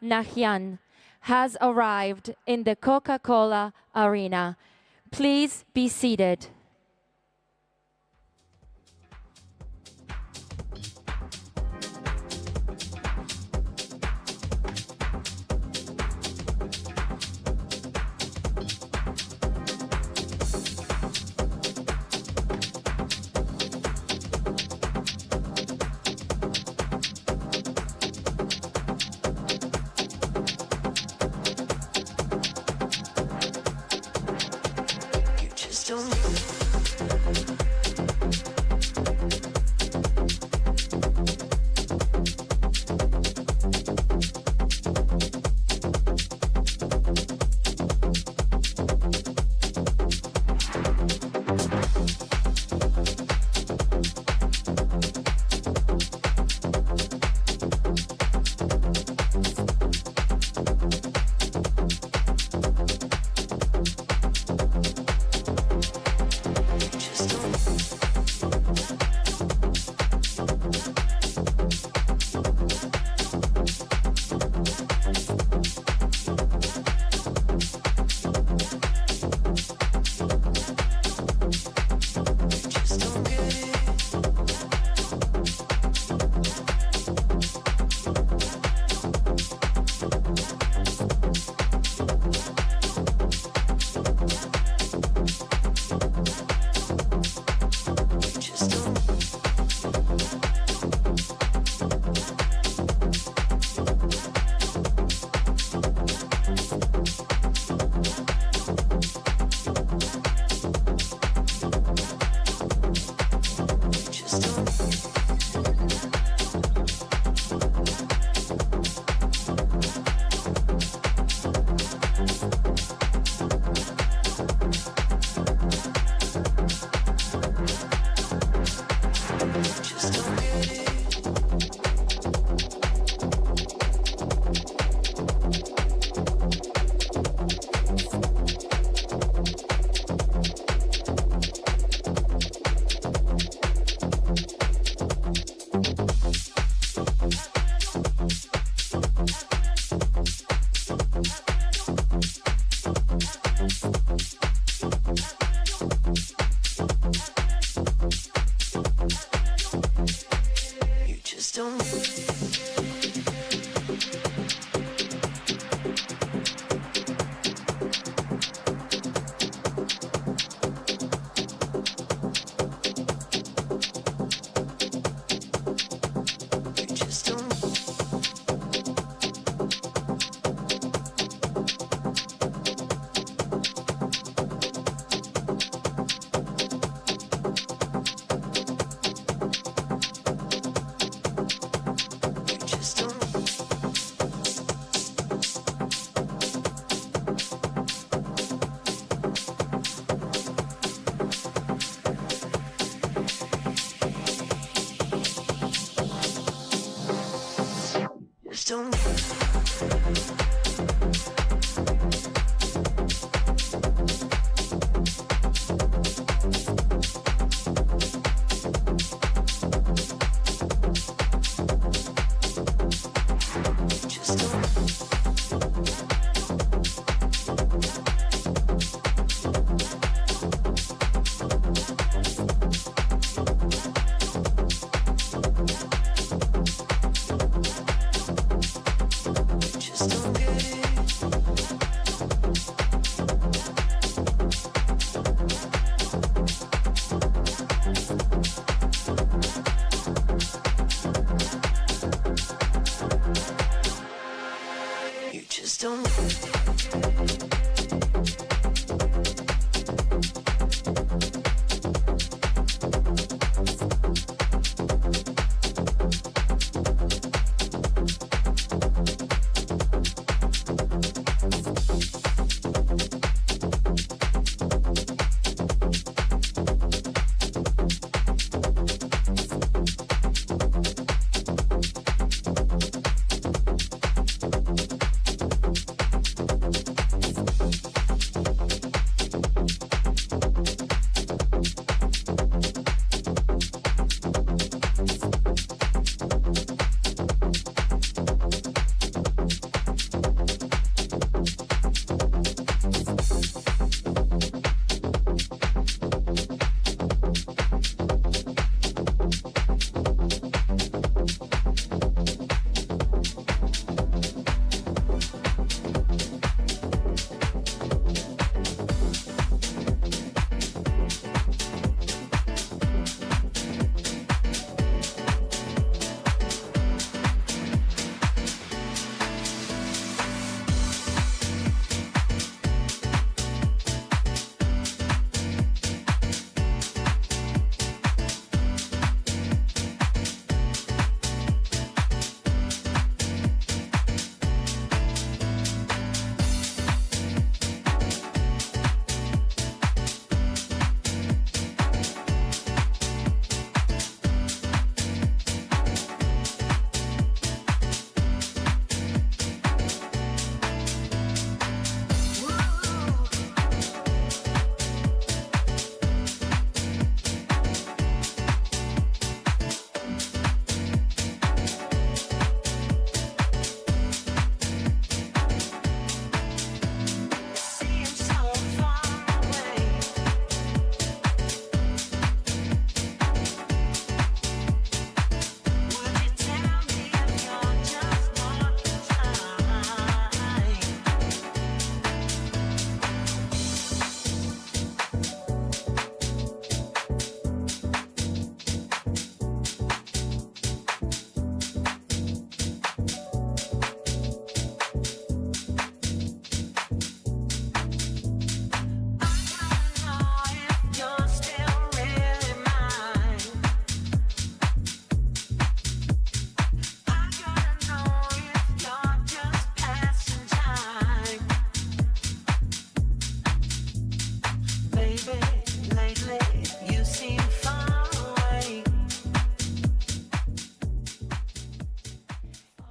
Nahyan has arrived in the Coca-Cola arena. Please be seated.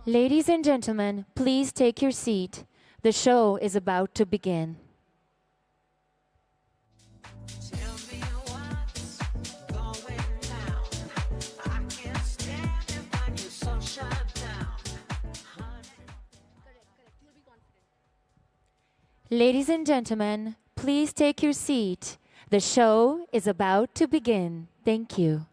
Ladies and gentlemen, please take your seat. The show is about to begin. Ladies and gentlemen, please take your seat. The show is about to begin. Thank you.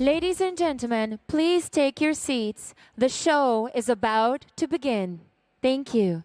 Ladies and gentlemen, please take your seats. The show is about to begin. Thank you.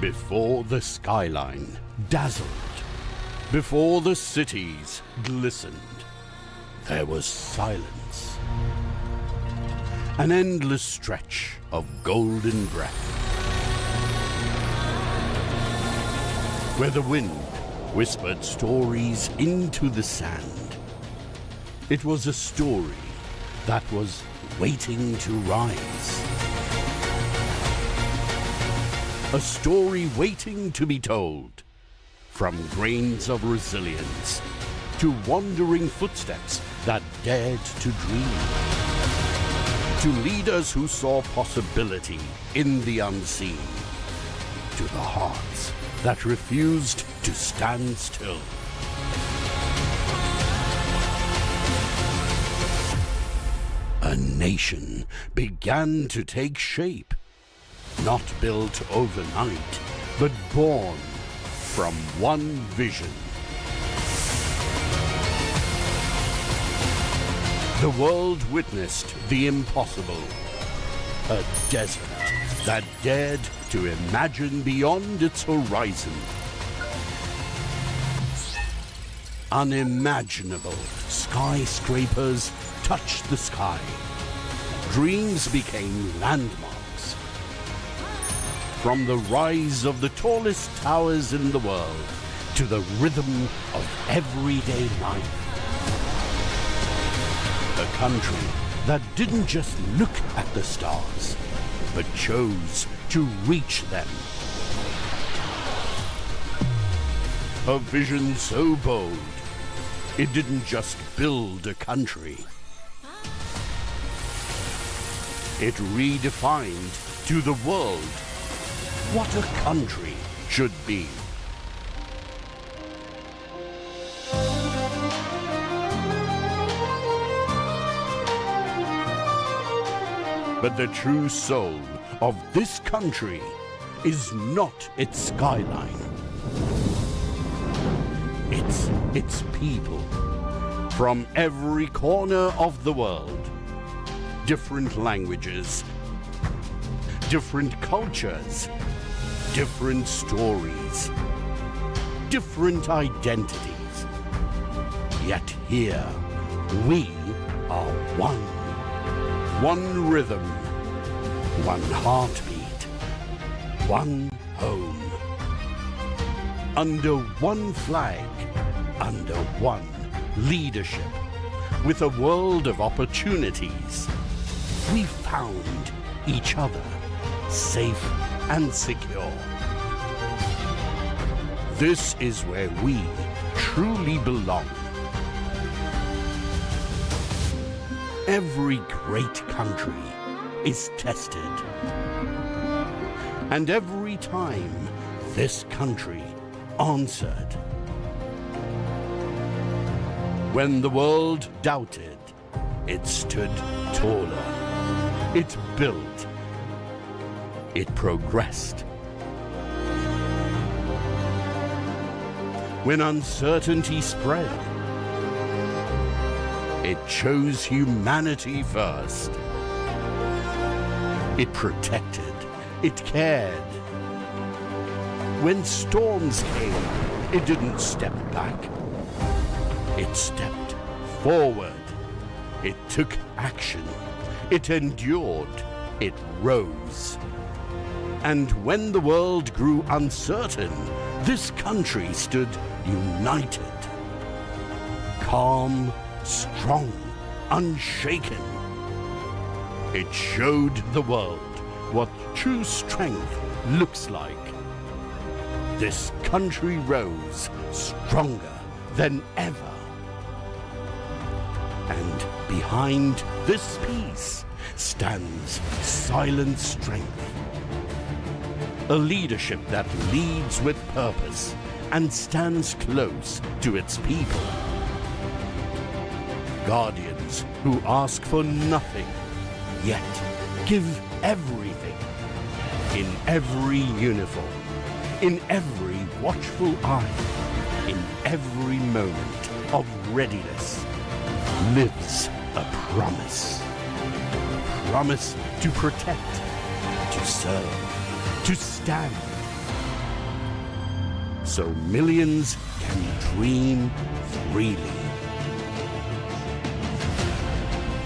Before the skyline dazzled, before the cities glistened, there was silence. An endless stretch of golden breath, where the wind whispered stories into the sand. It was a story that was waiting to rise. A story waiting to be told. From grains of resilience to wandering footsteps that dared to dream. To leaders who saw possibility in the unseen. To the hearts that refused to stand still. A nation began to take shape. Not built overnight, but born from one vision. The world witnessed the impossible. A desert that dared to imagine beyond its horizon. Unimaginable skyscrapers touched the sky. Dreams became landmarks. From the rise of the tallest towers in the world to the rhythm of everyday life. A country that didn't just look at the stars, but chose to reach them. A vision so bold, it didn't just build a country. It redefined to the world what a country should be. But the true soul of this country is not its skyline. It's its people from every corner of the world. Different languages, different cultures, different stories, different identities. Yet here we are one. One rhythm, one heartbeat, one home. Under one flag, under one leadership, with a world of opportunities, we found each other safe and secure. This is where we truly belong. Every great country is tested. And every time this country answered. When the world doubted, it stood taller. It built. It progressed. When uncertainty spread, it chose humanity first. It protected. It cared. When storms came, it didn't step back. It stepped forward. It took action. It endured. It rose. And when the world grew uncertain, this country stood united. Calm, strong, unshaken. It showed the world what true strength looks like. This country rose stronger than ever. And behind this peace stands silent strength. A leadership that leads with purpose and stands close to its people. Guardians who ask for nothing, yet give everything. In every uniform, in every watchful eye, in every moment of readiness, lives a promise. Promise to protect, to serve, to stand. So millions can dream freely.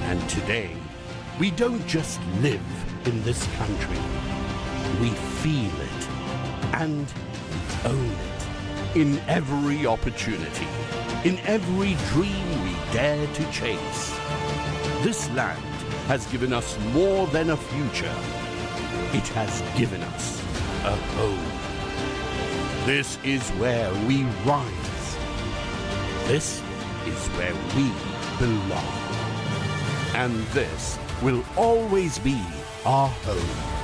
And today, we don't just live in this country. We feel it and we own it in every opportunity, in every dream we dare to chase. This land has given us more than a future. It has given us a home. This is where we rise. This is where we belong. And this will always be our home.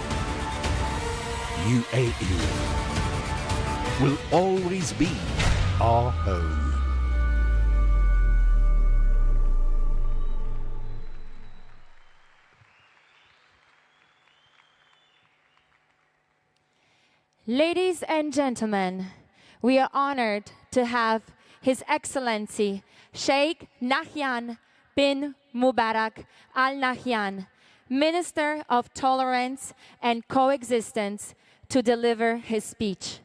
UAE will always be our home. Ladies and gentlemen, we are honored to have His Excellency Sheikh Nahyan bin Mubarak Al Nahyan, Minister of Tolerance and Coexistence, to deliver his speech.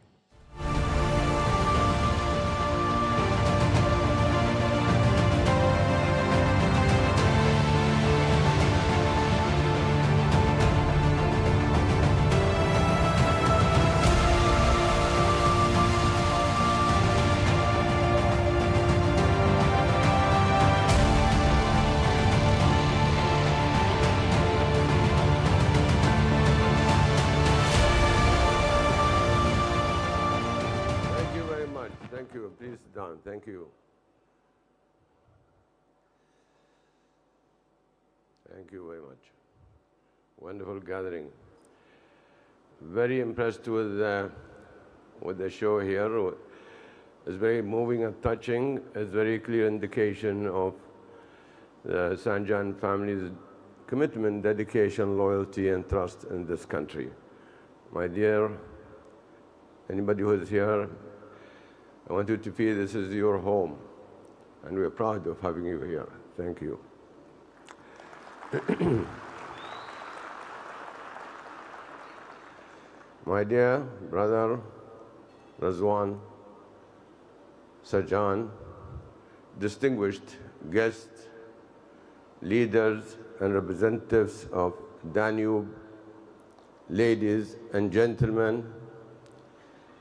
done. Thank you. Thank you very much. Wonderful gathering. Very impressed with the show here. It's very moving and touching. It's very clear indication of the Sanjan family's commitment, dedication, loyalty, and trust in this country. My dear, anybody who is here, I want you to feel this is your home, and we're proud of having you here. Thank you. My dear brother Razwan, Sajan, distinguished guests, leaders and representatives of Danube, ladies and gentlemen,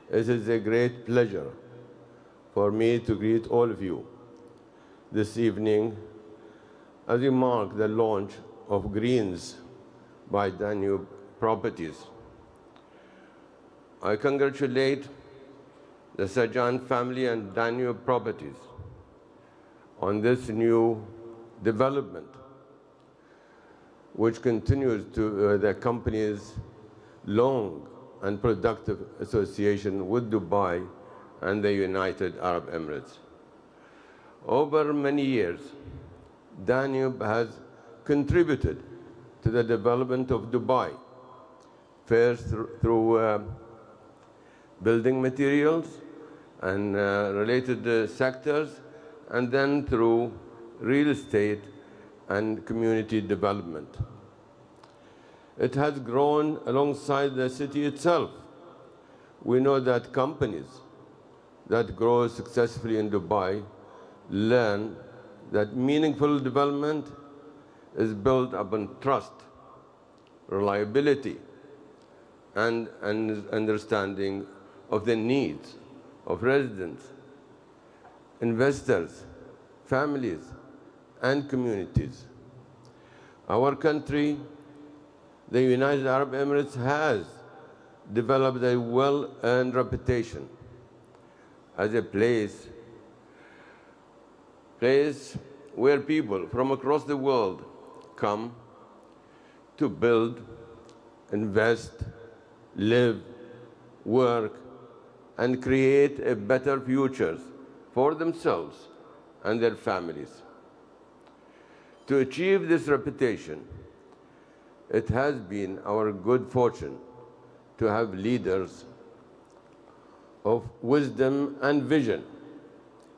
it is a great pleasure for me to greet all of you this evening as we mark the launch of Greenz by Danube Properties. I congratulate the Sajan family and Danube Properties on this new development, which continues to the company's long and productive association with Dubai and the United Arab Emirates. Over many years, Danube has contributed to the development of Dubai, first through building materials and related sectors, and then through real estate and community development. It has grown alongside the city itself. We know that companies that grow successfully in Dubai learn that meaningful development is built upon trust, reliability, and understanding of the needs of residents, investors, families, and communities. Our country, the United Arab Emirates, has developed a well-earned reputation as a place where people from across the world come to build, invest, live, work, and create a better future for themselves and their families. To achieve this reputation, it has been our good fortune to have leaders of wisdom and vision.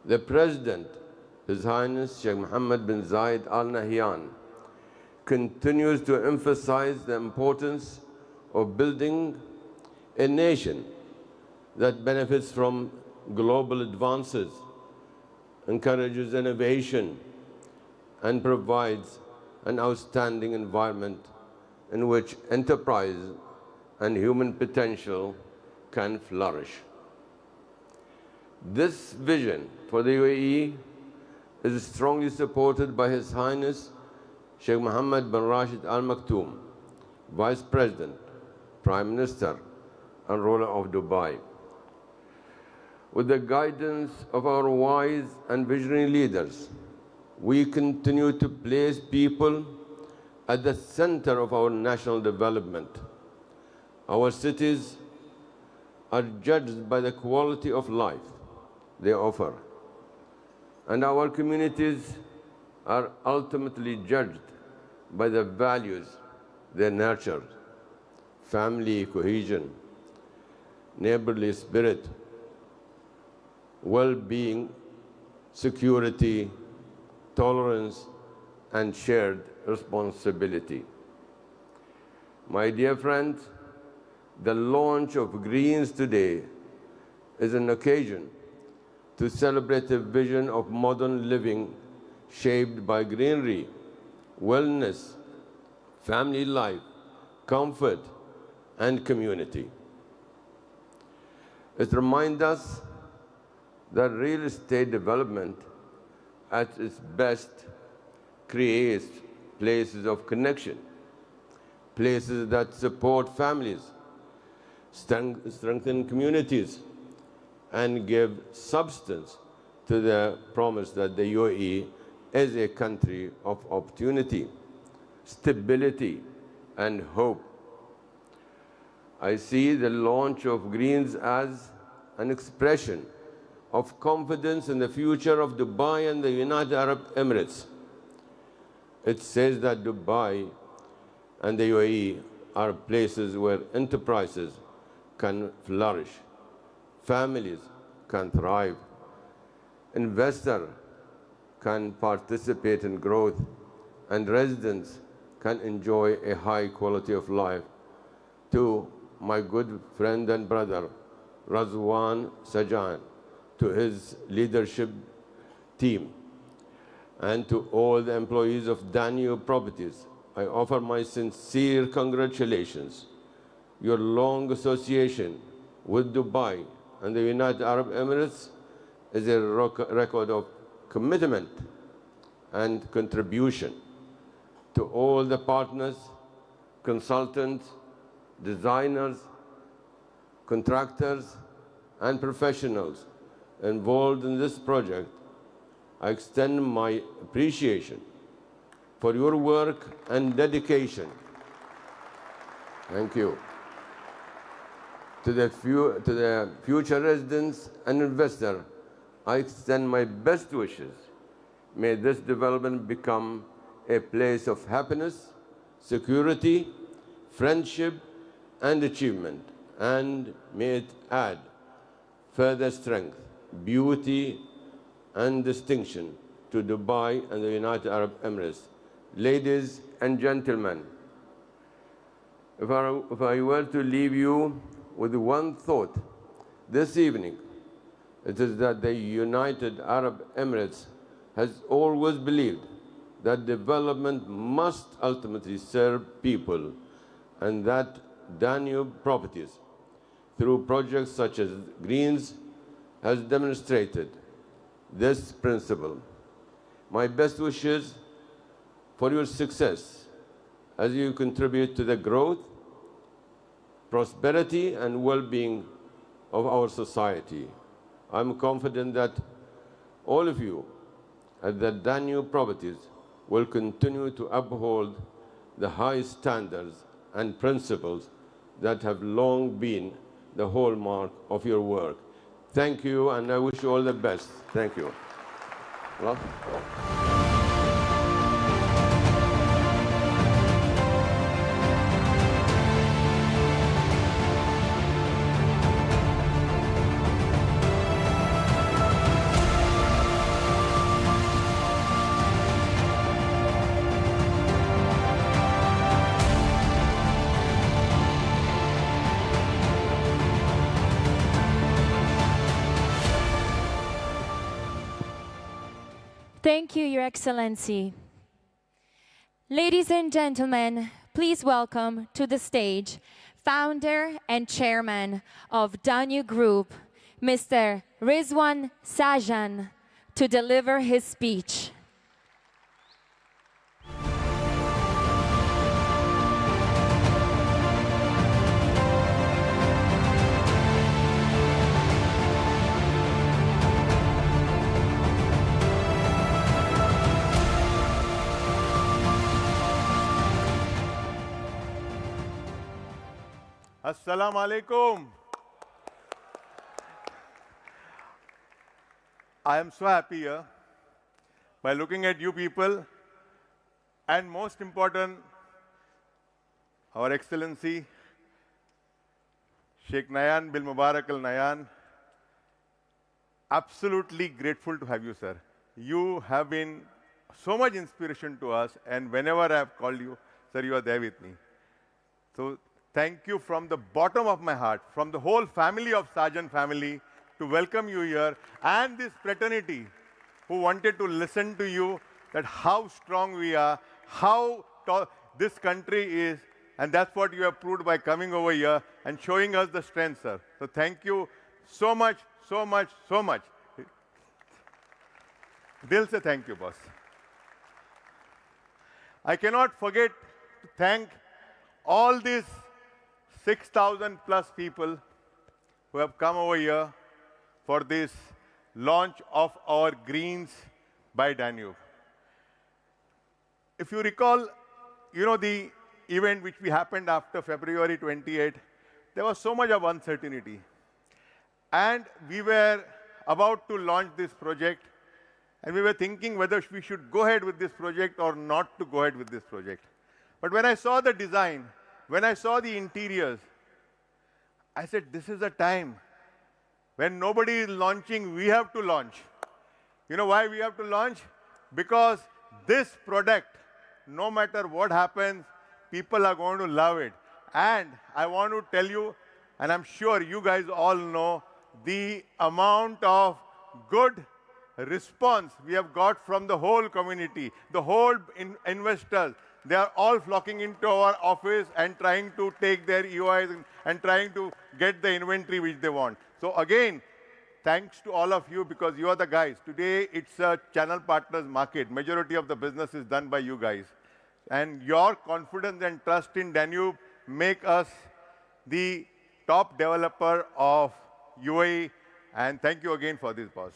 The President, His Highness Sheikh Mohammed bin Zayed Al Nahyan, continues to emphasize the importance of building a nation that benefits from global advances, encourages innovation, and provides an outstanding environment in which enterprise and human potential can flourish. This vision for the UAE is strongly supported by His Highness Sheikh Mohammed bin Rashid Al Maktoum, Vice President, Prime Minister, and ruler of Dubai. With the guidance of our wise and visionary leaders, we continue to place people at the center of our national development. Our cities are judged by the quality of life they offer, and our communities are ultimately judged by the values they nurture: family cohesion, neighborly spirit, well-being, security, tolerance, and shared responsibility. My dear friends, the launch of Greenz today is an occasion to celebrate a vision of modern living shaped by greenery, wellness, family life, comfort, and community. It reminds us that real estate development at its best creates places of connection, places that support families, strengthen communities, and give substance to the promise that the UAE is a country of opportunity, stability, and hope. I see the launch of Greenz as an expression of confidence in the future of Dubai and the United Arab Emirates. It says that Dubai and the UAE are places where enterprises can flourish, families can thrive, investors can participate in growth, and residents can enjoy a high quality of life. To my good friend and brother, Razwan Sajan, to his leadership team, and to all the employees of Danube Properties, I offer my sincere congratulations. Your long association with Dubai and the United Arab Emirates is a record of commitment and contribution. To all the partners, consultants, designers, contractors, and professionals involved in this project, I extend my appreciation for your work and dedication. Thank you. To the future residents and investors, I extend my best wishes. May this development become a place of happiness, security, friendship, and achievement, and may it add further strength, beauty, and distinction to Dubai and the United Arab Emirates. Ladies and gentlemen, if I were to leave you with one thought this evening, it is that the United Arab Emirates has always believed that development must ultimately serve people, and that Danube Properties, through projects such as Greenz, has demonstrated this principle. My best wishes for your success as you contribute to the growth, prosperity, and well-being of our society. I'm confident that all of you at the Danube Properties will continue to uphold the high standards and principles that have long been the hallmark of your work. Thank you, and I wish you all the best. Thank you. Well. Thank you, Your Excellency. Ladies and gentlemen, please welcome to the stage founder and chairman of Danube Group, Mr. Rizwan Sajan, to deliver his speech. Assalamu alaikum. I am so happy here by looking at you people, and most important, Our Excellency Sheikh Nayan bin Mubarak Al Nayan. Absolutely grateful to have you, sir. You have been so much inspiration to us, and whenever I have called you, sir, you are there with me. So thank you from the bottom of my heart, from the whole family of Sajan family, to welcome you here, and this fraternity who wanted to listen to you, that how strong we are, how tall this country is, and that's what you have proved by coming over here and showing us the strength, sir. So thank you so much, so much, so much. Dil se thank you, boss. I cannot forget to thank all these 6,000 plus people who have come over here for this launch of our Greenz by Danube. If you recall, the event which we happened after February 28, there was so much of uncertainty. And we were about to launch this project, and we were thinking whether we should go ahead with this project or not to go ahead with this project. But when I saw the design, when I saw the interiors, I said, this is the time. When nobody is launching, we have to launch. You know why we have to launch? Because this product, no matter what happens, people are going to love it. And I want to tell you, and I'm sure you guys all know, the amount of good response we have got from the whole community, the whole investors. They are all flocking into our office and trying to take their EOIs and trying to get the inventory which they want. So again, thanks to all of you, because you are the guys. Today, it's a channel partners market. Majority of the business is done by you guys. And your confidence and trust in Danube make us the top developer of UAE. And thank you again for this, boss.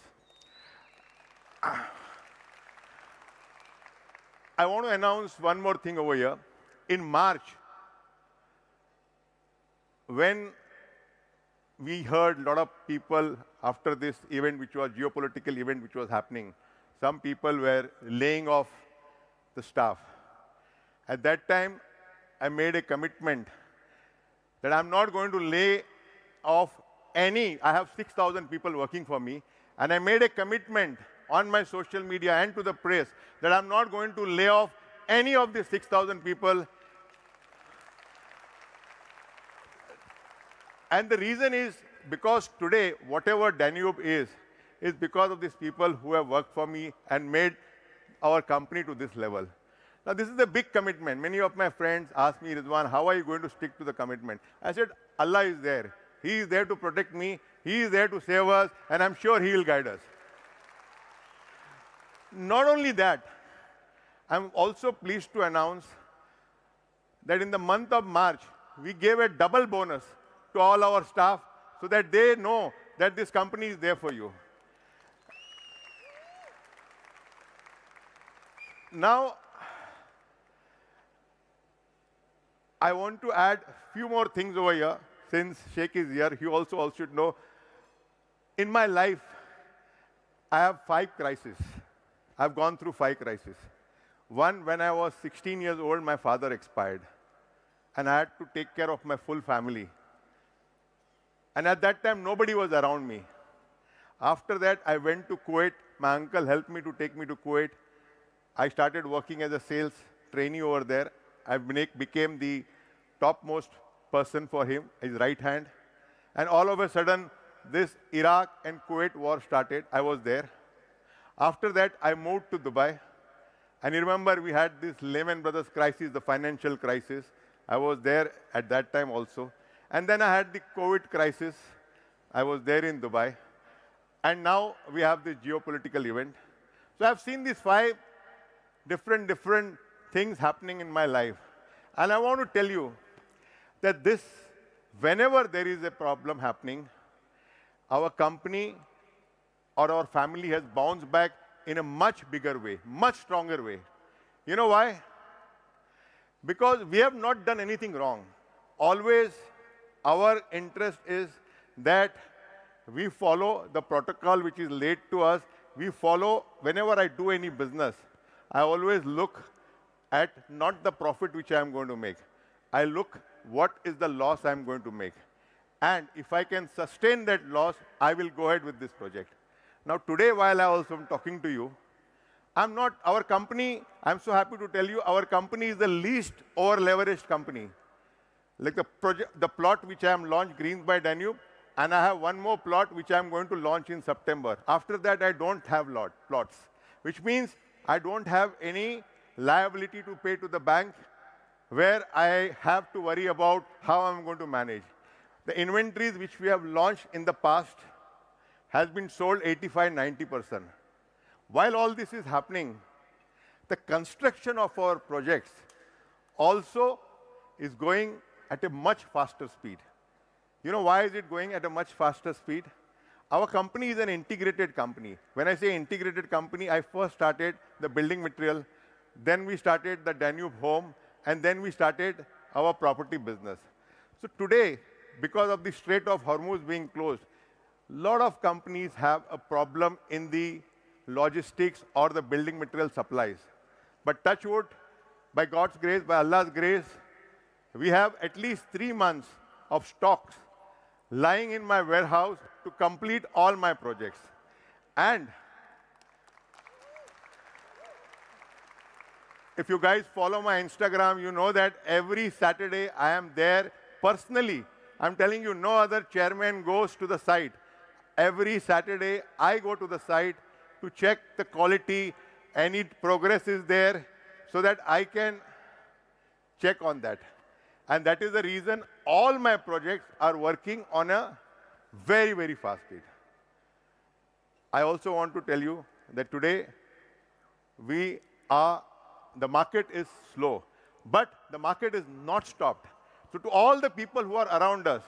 I want to announce one more thing over here. In March, when we heard a lot of people after this event, which was geopolitical event which was happening, some people were laying off the staff. At that time, I made a commitment that I'm not going to lay off any. I have 6,000 people working for me, and I made a commitment on my social media and to the press that I'm not going to lay off any of the 6,000 people. And the reason is because today, whatever Danube is because of these people who have worked for me and made our company to this level. Now, this is a big commitment. Many of my friends ask me, Rizwan, how are you going to stick to the commitment? I said, Allah is there. He is there to protect me. He is there to save us, and I'm sure He will guide us. Not only that, I'm also pleased to announce that in the month of March, we gave a double bonus to all our staff so that they know that this company is there for you. Now, I want to add a few more things over here. Since Sheikh is here, he also should know. In my life, I have 5 crises. I've gone through 5 crises. One, when I was 16 years old, my father expired. And I had to take care of my full family. And at that time, nobody was around me. After that, I went to Kuwait. My uncle helped me to take me to Kuwait. I started working as a sales trainee over there. I became the topmost person for him, his right hand. And all of a sudden, this Iraq and Kuwait war started. I was there. After that, I moved to Dubai. And you remember, we had this Lehman Brothers crisis, the financial crisis. I was there at that time also. And then I had the COVID crisis. I was there in Dubai. And now we have this geopolitical event. So I've seen these 5 different things happening in my life. And I want to tell you that whenever there is a problem happening, our company or our family has bounced back in a much bigger way, much stronger way. You know why? Because we have not done anything wrong. Always our interest is that we follow the protocol which is laid to us. We follow, whenever I do any business, I always look at not the profit which I am going to make. I look what is the loss I am going to make. And if I can sustain that loss, I will go ahead with this project. Now, today, while I also am talking to you, our company, I'm so happy to tell you, our company is the least over-leveraged company. Like the plot which I am launched, Greenz by Danube, and I have one more plot which I am going to launch in September. After that, I don't have plots, which means I don't have any liability to pay to the bank where I have to worry about how I'm going to manage. The inventories which we have launched in the past has been sold 85–90%. While all this is happening, the construction of our projects also is going at a much faster speed. You know why is it going at a much faster speed? our company is an integrated company. When I say integrated company, I first started the building material, then we started the Danube home, and then we started our property business. So today, because of the Strait of Hormuz being closed, a lot of companies have a problem in the logistics or the building material supplies. But touch wood, by God's grace, by Allah's grace, we have at least 3 months of stocks lying in my warehouse to complete all my projects. And if you guys follow my Instagram, you know that every Saturday I am there personally. I'm telling you, no other chairman goes to the site. Every Saturday, I go to the site to check the quality, any progress is there, so that I can check on that. And that is the reason all my projects are working on a very, very fast speed. I also want to tell you that today, the market is slow, but the market is not stopped. So to all the people who are around us,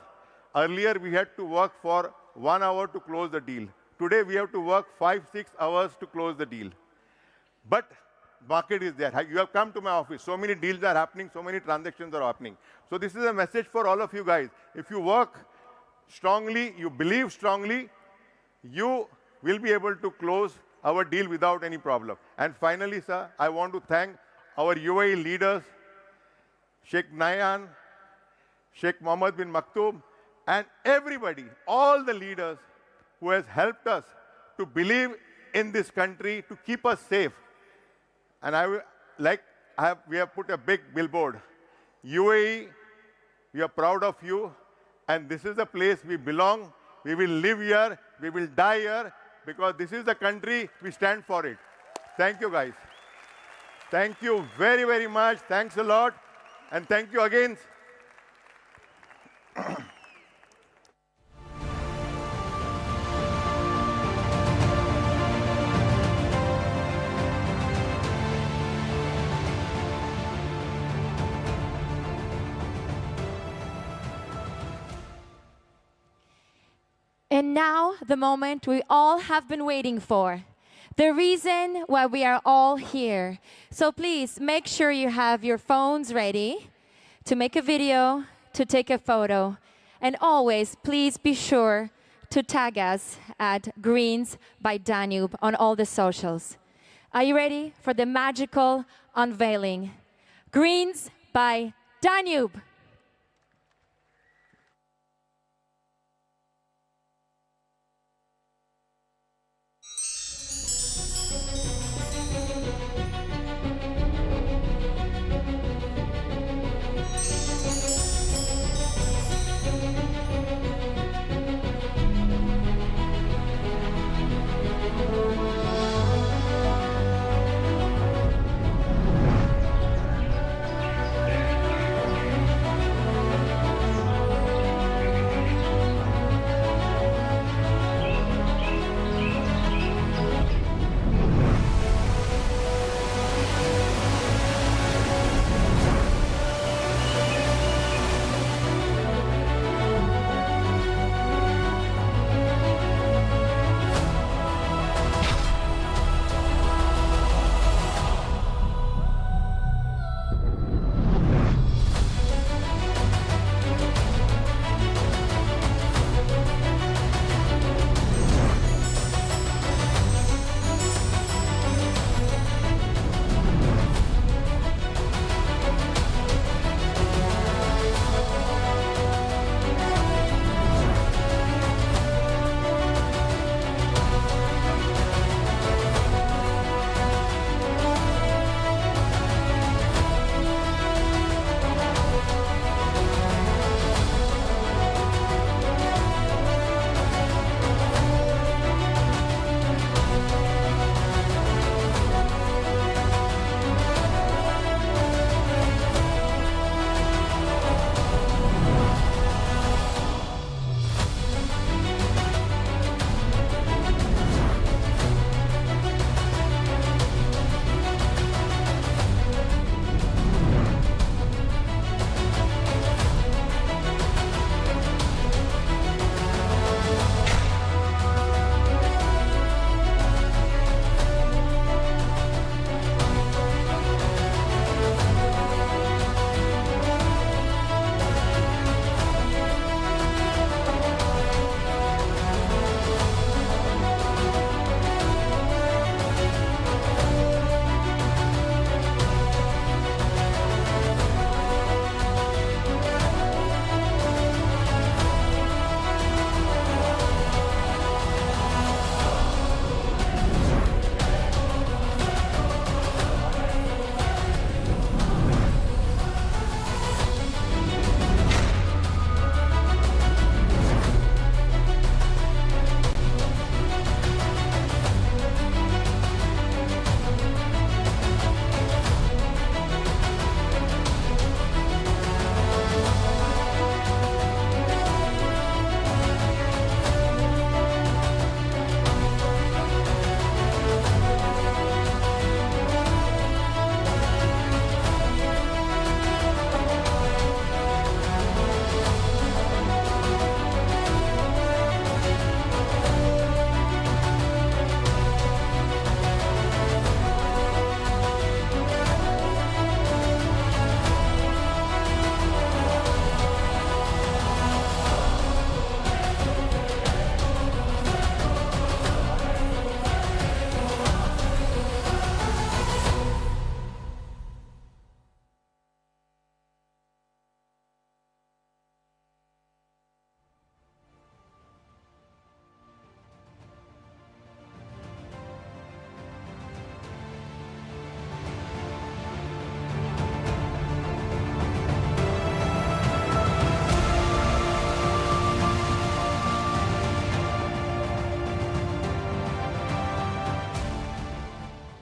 earlier we had to work for 1 hour to close the deal. Today we have to work 5-6 hours to close the deal. But market is there. You have come to my office. So many deals are happening, so many transactions are happening. So this is a message for all of you guys. If you work strongly, you believe strongly, you will be able to close our deal without any problem. And finally, sir, I want to thank our UAE leaders, Sheikh Nahyan, Sheikh Mohammed bin Maktoum, and everybody, all the leaders who has helped us to believe in this country, to keep us safe. And we have put a big billboard. UAE, we are proud of you, and this is the place we belong. We will live here, we will die here, because this is the country, we stand for it. Thank you, guys. Thank you very, very much. Thanks a lot. And thank you again. And now, the moment we all have been waiting for. The reason why we are all here. So please make sure you have your phones ready to make a video, to take a photo. And always, please be sure to tag us at Greenz by Danube on all the socials. Are you ready for the magical unveiling? Greenz by Danube.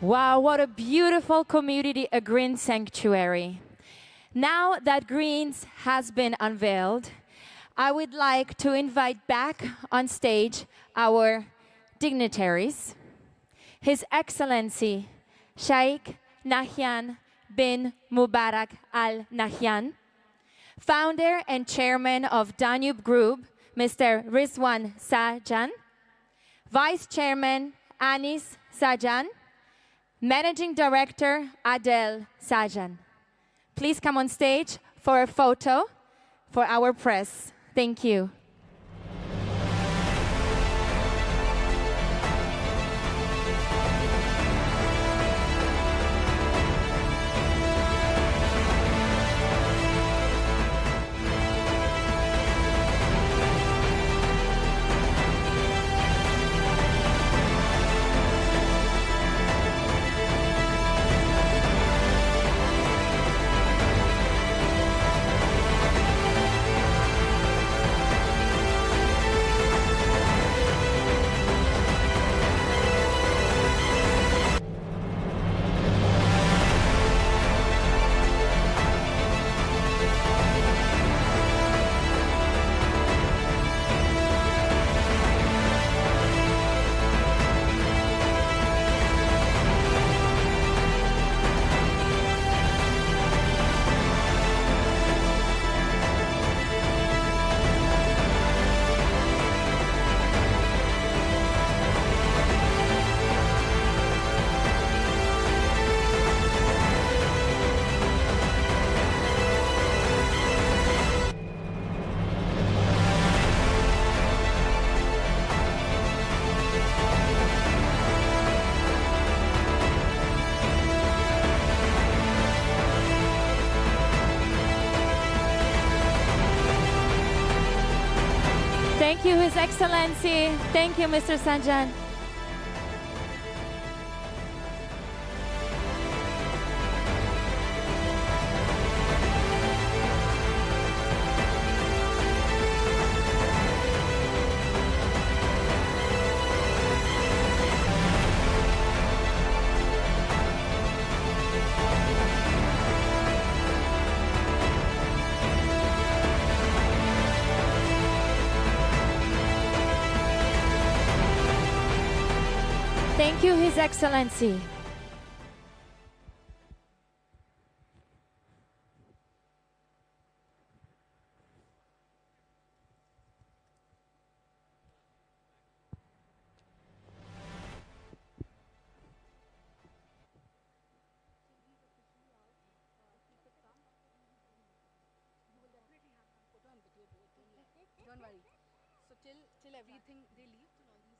Wow, what a beautiful community, a green sanctuary. Now that Greenz has been unveiled, I would like to invite back on stage our dignitaries, His Excellency Sheikh Nahyan bin Mubarak Al Nahyan, founder and chairman of Danube Group, Mr. Rizwan Sajan, Vice Chairman Anis Sajan, Managing Director Adel Sajan. Please come on stage for a photo for our press. Thank you. Thank you, His Excellency. Thank you, Mr. Sanjan. Thank you, His Excellency. Don't worry. So till everything they leave, till all these.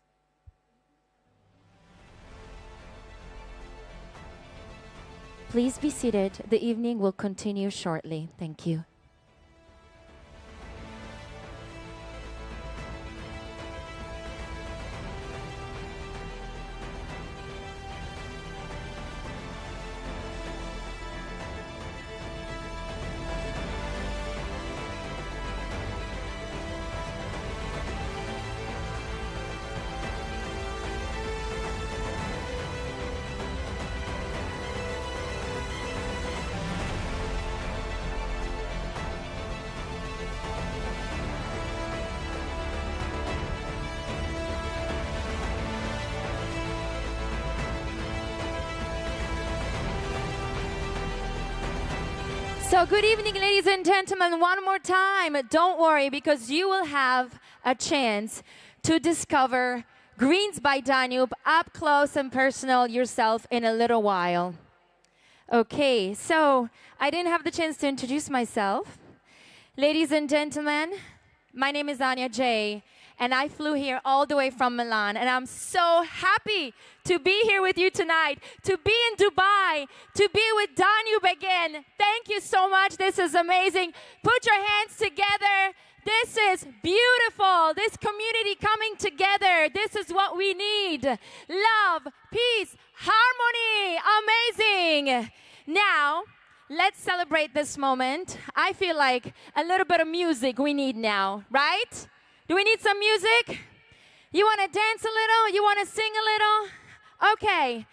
Please be seated. The evening will continue shortly. Thank you. So good evening, ladies and gentlemen, one more time. Don't worry, because you will have a chance to discover Greenz by Danube up close and personal yourself in a little while. Okay, so I didn't have the chance to introduce myself. Ladies and gentlemen, my name is Anya J, and I flew here all the way from Milan, and I'm so happy to be here with you tonight, to be in Dubai, to be with Danube again. Thank you so much. This is amazing. Put your hands together. This is beautiful. This community coming together. This is what we need. Love, peace, harmony. Amazing. Now, let's celebrate this moment. I feel like a little bit of music we need now, right? Do we need some music? You want to dance a little? You want to sing a little? Okay.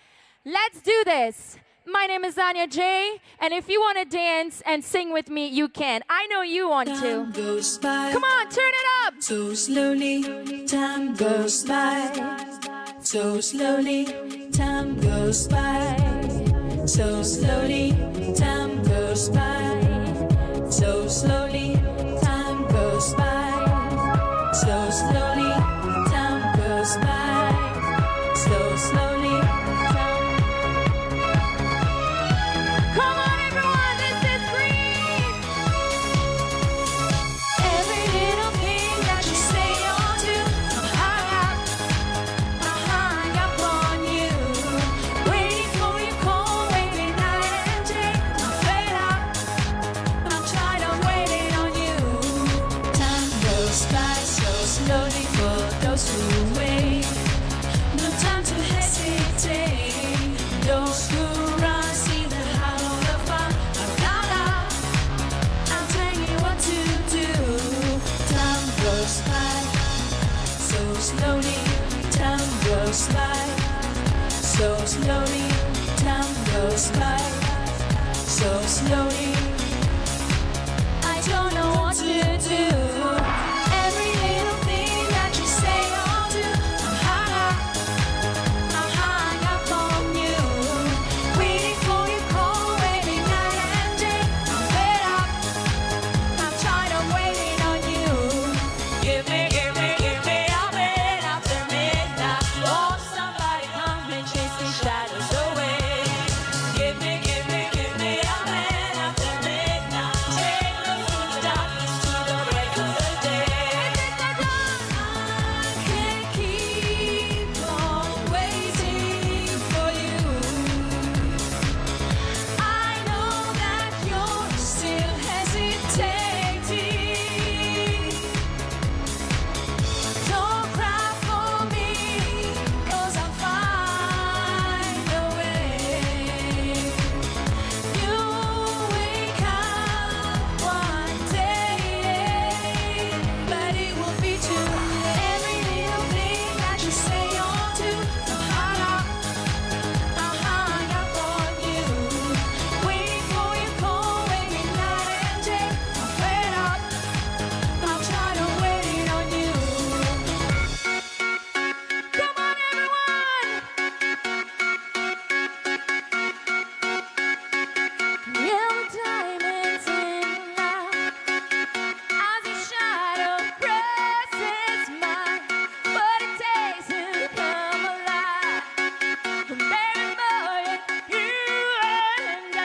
let's do this. My name is Anya J, and if you want to dance and sing with me, you can. I know you want to. Time goes by. Come on, turn it up. So slowly, time goes by. So slowly, time goes by. So slowly, time goes by. So slowly, time goes by. So slowly, time goes by. So slowly, time. Come on, everyone, this is Greenz. Every little thing that you say or do, I'm hung up on you. Waiting for your call, waiting night and day. I'm fed up, I'm tired of waiting on you. Time goes by so slowly for those who wait. No time to hesitate. Those who run see the hollow of fun. I'm telling you what to do. Time goes by so slowly. Time goes by so slowly. Time goes by so slowly. I don't know what to do. Every little thing that you say or do, I'm hung up on you. Waiting for your call, waiting night and day. I'm fed up, I'm tired of waiting on you. Give me a bit after midnight. Oh, somebody come and chase these shadows away. Give me a bit after midnight. Take me from the darkness to the break of the day. I can't keep on waiting for you. I know that you're still hesitating. Don't cry for me, 'cause I'll find a way. You wake up one day, but it will be too. Every little thing that you say or do, I'm hung up on you. Waiting for your call, waiting night and day. I'm fed up, I'm tired of waiting on you. Come on, everyone. Yellow diamonds in the night as a shadow presses mine, but it takes to come alive. Baby boy, you and I.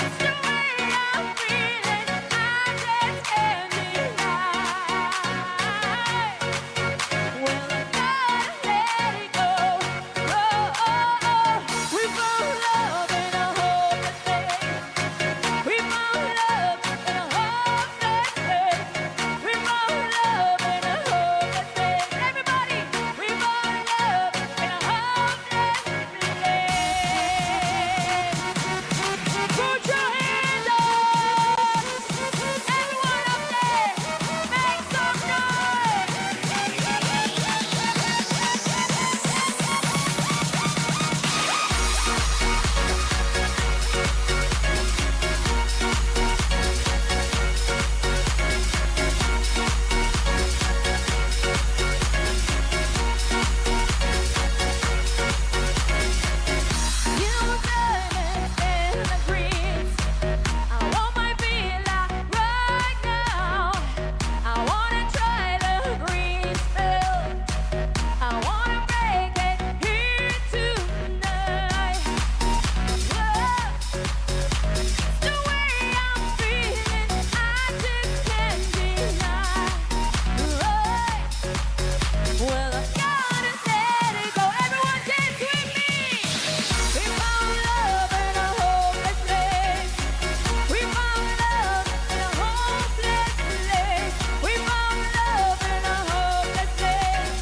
It's the way I'm feeling, I just can't deny. Well, I gotta let it go. Oh, oh, oh. We found love in a hopeless place. We found love in a hopeless place. We found love in a hopeless place. Everybody, we found love in a hopeless place. Put your hands up. Everyone up there, make some noise. Yellow diamonds in the Greenz. I want my villa right now. I wanna try the Greenz field. I wanna break it here tonight. Whoa. The way I'm feeling, I just can't deny. Right. Well, I gotta let it go. Everyone dance with me. We found love in a hopeless place. We found love in a hopeless place. We found love in a hopeless place.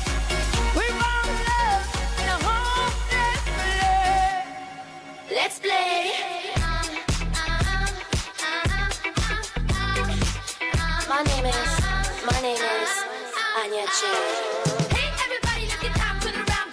We found love in a hopeless place. Let's play. My name is Anya J. Hey, everybody, look at time, turn around.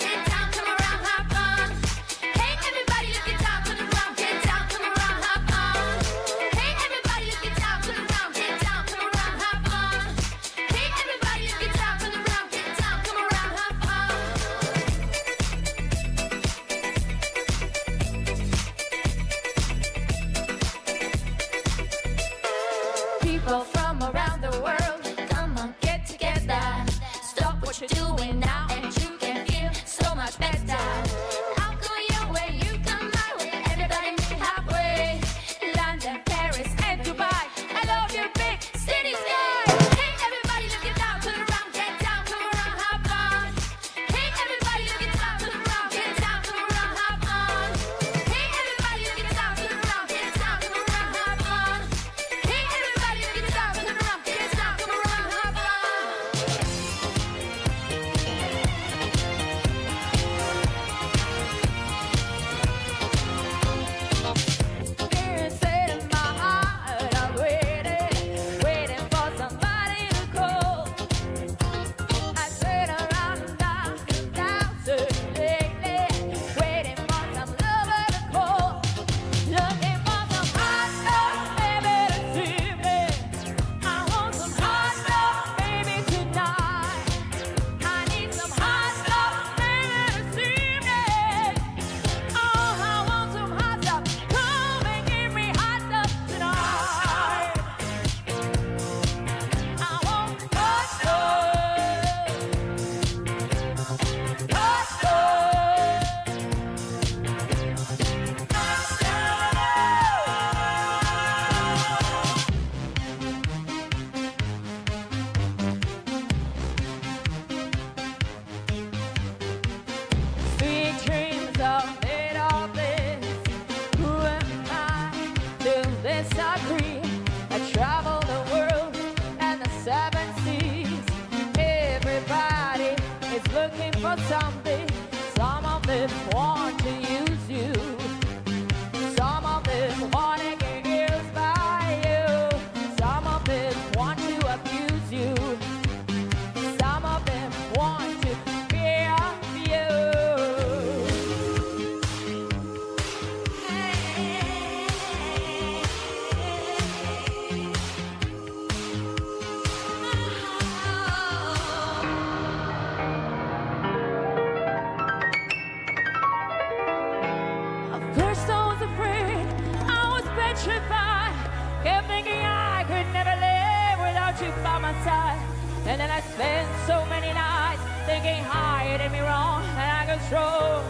petrified. Kept thinking I could never live without you by my side. And then I spent so many nights thinking how you did me wrong and I got strong.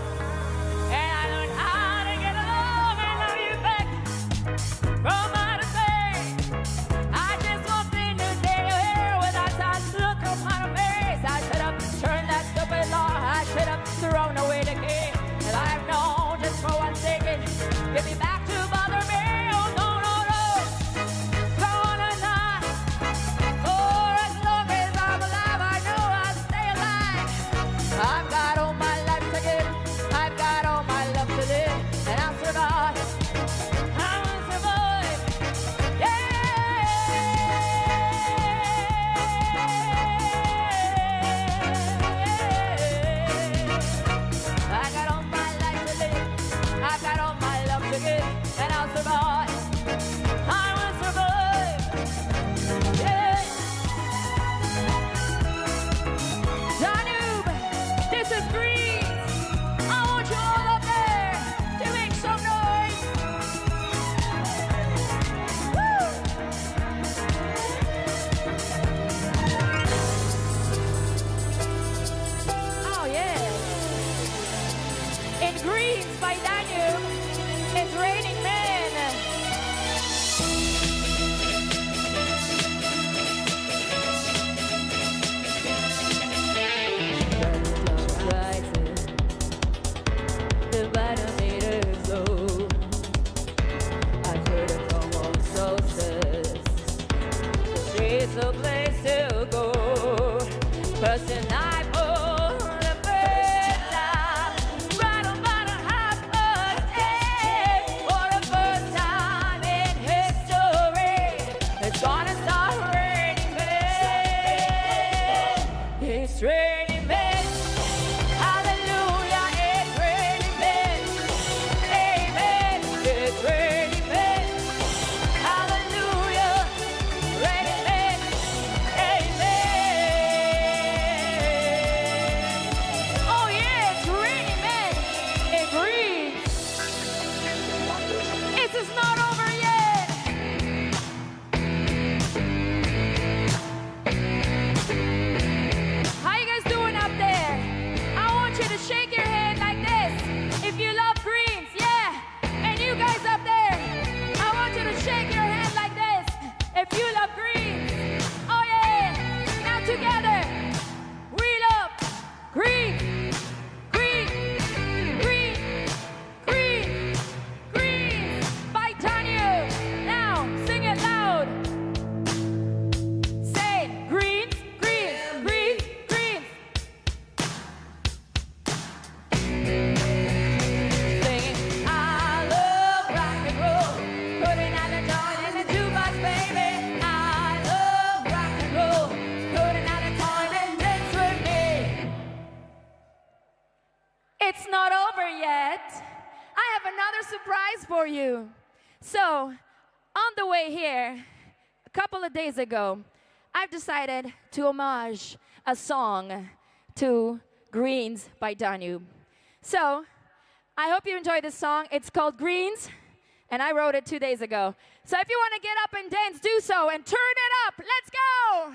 And I learned how to get along and love you back from outer space. I just walked in today here with that sad look upon her face. I should have turned that stupid lock. I should have thrown away the key. And I have known just for 1 second. Get me back to bother me. Oh no, no, no. Go on and on. For as long as I'm alive, I know I'll stay alive. I've got all my life to give. I've got all my love to live. And I'll survive. I will survive. Yeah. I got all my life to live. I've got all my love to give. And I'll survive. I will survive. Yeah. Danube, this is Greenz. I want you all up there to make some noise. Woo! Oh yeah. In Greenz by Danube, it's raining men. The barometer's low. I've heard it from all sources. The street's a place to go. First tonight for the first time. Right about a 8:30. For the first time in history. It's gonna start raining men. It's raining men. Hallelujah, it's raining men. Amen, it's raining men. Hallelujah, raining men. Amen. Oh yeah, it's raining men. It breathes. It is not over yet. How you guys doing up there? I want you to shake your hand like this if you love Greenz, yeah. And you guys up there, I want you to shake your hand like this if you love Greenz. Oh yeah. Now together, we love Greenz. Greenz. Greenz. Greenz. Greenz. By Danube. Now sing it loud. Say Greenz. Greenz. Greenz. Greenz. Singing, I love rock and roll. Putting out the joint in the jukebox, baby. I love rock and roll. Putting out the joint and dance with me. It's not over yet. I have another surprise for you. So, on the way here, a couple of days ago, I've decided to homage a song to Greenz by Danube. So, I hope you enjoy this song. It's called Greenz, and I wrote it 2 days ago. So if you want to get up and dance, do so, and turn it up. Let's go!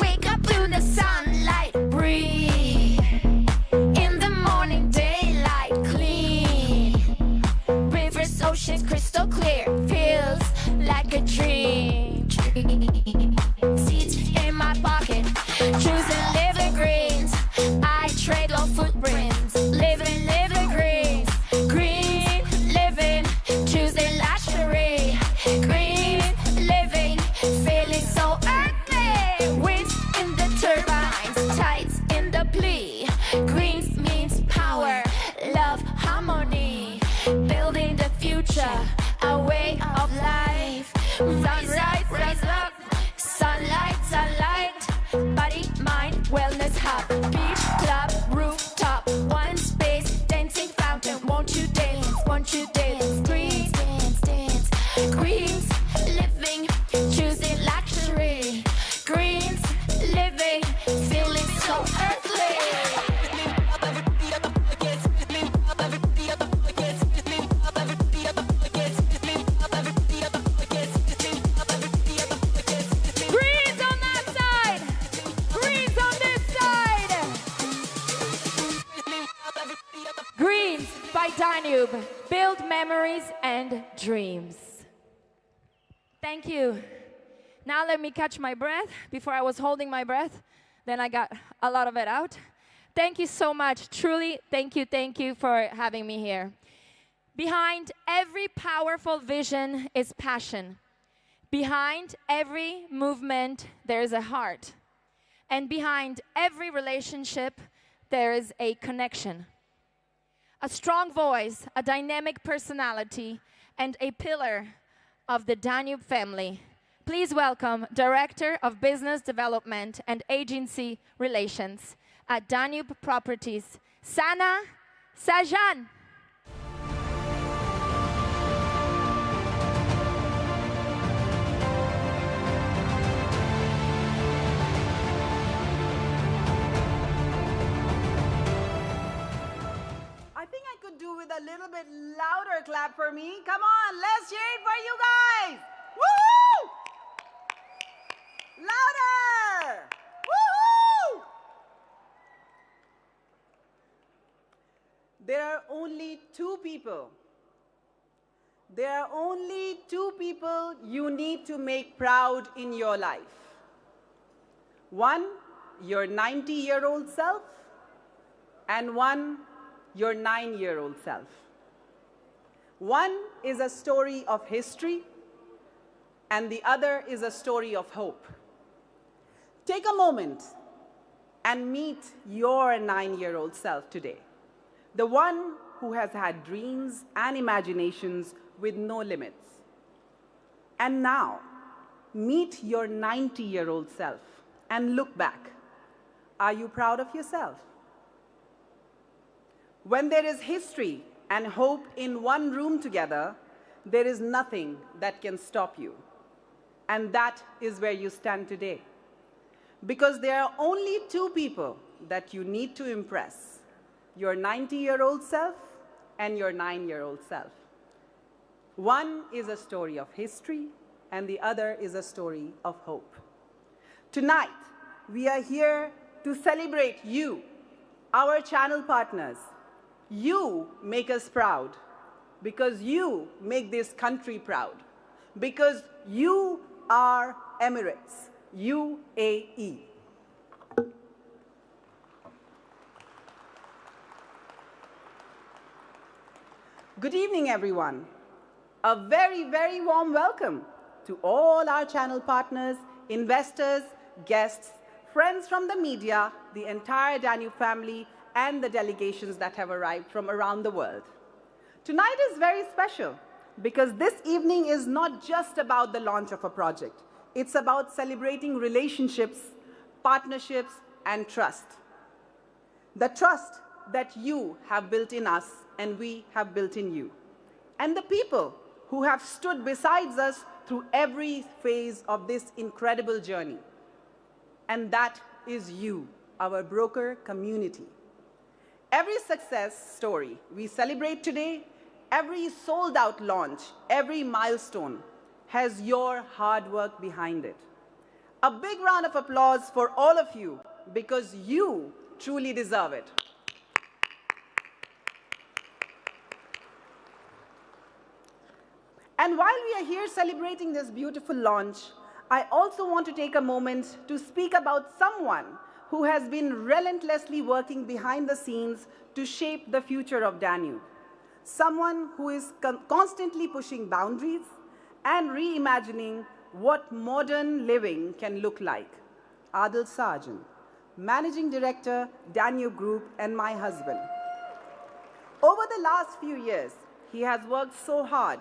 Wake up to the sunlight, breathe. In the morning, daylight, clean. Rivers, oceans, crystal clear. Feels like a dream. Seeds in my pocket. Choosing living greens. I trade all footprints. Living, living greens. Green, living. Choosing luxury. Green, living. Feeling so earthly. Winds in the turbines. Tides in the plea. Green means power. Love, harmony. Building the future. A way of life. Sunrise, rise up. Sunlight, sunlight. Body, mind, wellness hub. Beach, club, rooftop. One space, dancing fountain. Won't you dance? Won't you dance? Green, dance, dance. Danube, build memories and dreams. Thank you. Now let me catch my breath. Before I was holding my breath, then I got a lot of it out. Thank you so much. Truly, thank you for having me here. Behind every powerful vision is passion. Behind every movement, there is a heart. And behind every relationship, there is a connection. A strong voice, a dynamic personality, and a pillar of the Danube family. Please welcome Director of Business Development and Agency Relations at Danube Properties, Sana Sajan. I think I could do with a little bit louder clap for me. Come on, let's cheer it for you guys. Woohoo! Louder! Woohoo! There are only two people. There are only two people you need to make proud in your life. One, your 90-year-old self, and one, your 9-year-old self. One is a story of history, and the other is a story of hope. Take a moment and meet your 9-year-old self today, the one who has had dreams and imaginations with no limits. And now, meet your 90-year-old self and look back. Are you proud of yourself? When there is history and hope in one room together, there is nothing that can stop you. And that is where you stand today. Because there are only two people that you need to impress, your 90-year-old self and your 9-year-old self. One is a story of history, and the other is a story of hope. Tonight, we are here to celebrate you, our channel partners. You make us proud because you make this country proud, because you are Emirates, UAE. Good evening, everyone. A very, very warm welcome to all our channel partners, investors, guests, friends from the media, the entire Danube family, and the delegations that have arrived from around the world. Tonight is very special because this evening is not just about the launch of a project. It's about celebrating relationships, partnerships, and trust. The trust that you have built in us and we have built in you. And the people who have stood beside us through every phase of this incredible journey. And that is you, our broker community. Every success story we celebrate today, every sold-out launch, every milestone has your hard work behind it. A big round of applause for all of you because you truly deserve it. And while we are here celebrating this beautiful launch, I also want to take a moment to speak about someone who has been relentlessly working behind the scenes to shape the future of Danube. Someone who is constantly pushing boundaries and reimagining what modern living can look like. Adil Sajan, Managing Director, Danube Group, and my husband. Over the last few years, he has worked so hard,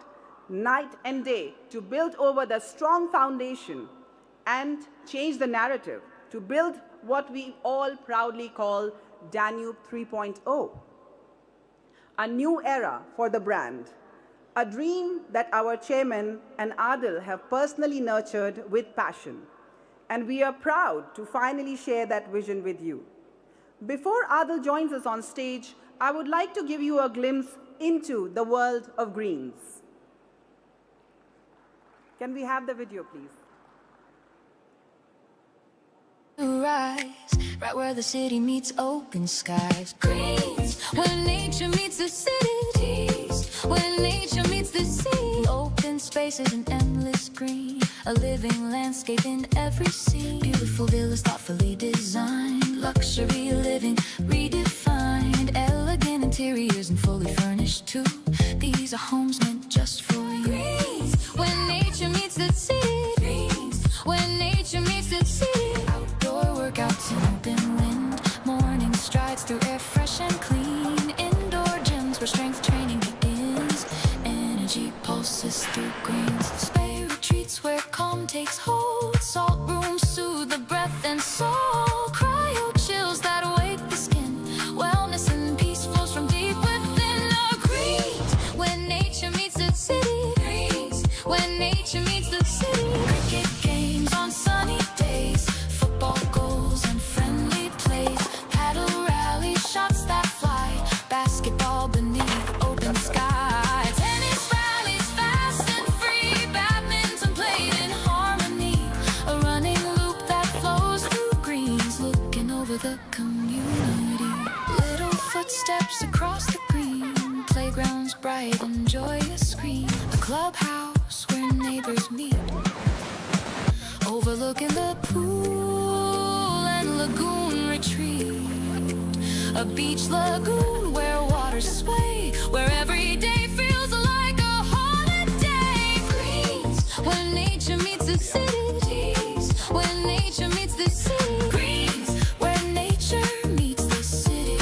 night and day, to build over the strong foundation and change the narrative to build what we all proudly call Danube 3.0. A new era for the brand, a dream that our chairman and Adil have personally nurtured with passion. And we are proud to finally share that vision with you. Before Adil joins us on stage, I would like to give you a glimpse into the world of Greenz. Can we have the video, please? Rise, right where the city meets open skies. Greenz, where nature meets the city. spaces in endless green, a living landscape in every scene. Beautiful villas thoughtfully designed, luxury living redefined, elegant interiors and fully furnished too. These are homes meant just for you. Greenz, when nature meets the city. Greenz, when nature meets the city. Outdoor workouts in open wind, morning strides through air fresh and clean. Indoor gyms where strength training begins, energy pulses through Greenz. Spa retreats where calm takes hold, salt rooms soothe the breath and soul. Cryo chills that wake the skin, wellness and peace flows from deep within. Oh, Greenz, when nature meets the city. Greenz, when nature meets the city. Cricket games on sunny days, football goals and friendly plays, paddle rallies, shots that fly, basketball beneath open sky, tennis rallies fast and free, badminton played in harmony, a running loop that flows through Greenz, looking over the community. Little footsteps across the green, playgrounds bright and joyous green, a clubhouse where neighbors meet, overlooking the pool and lagoon retreat, a beach lagoon where waters sway, where every day feels like a holiday. Greenz, when nature meets the city. When nature meets the city. Greenz, where nature meets the city.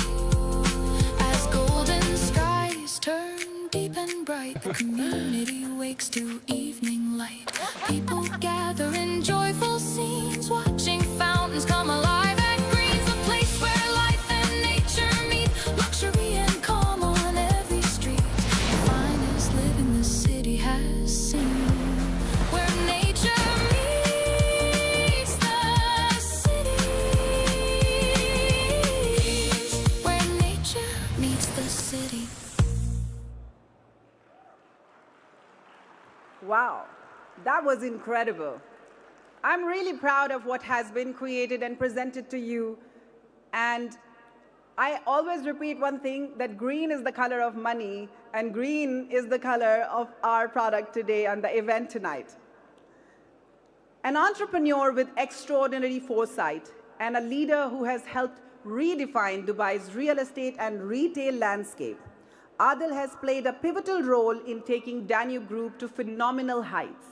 As golden skies turn deep and bright, the community wakes to evening light. People gather in joyful scenes, watching fountains come alive at Greenz, a place where life and nature meet, luxury and calm on every street. The finest living the city has seen, where nature meets the city. Where nature meets the city. Wow, that was incredible. I'm really proud of what has been created and presented to you. And I always repeat one thing, that green is the color of money, and green is the color of our product today and the event tonight. An entrepreneur with extraordinary foresight and a leader who has helped redefine Dubai's real estate and retail landscape, Adil has played a pivotal role in taking Danube Group to phenomenal heights.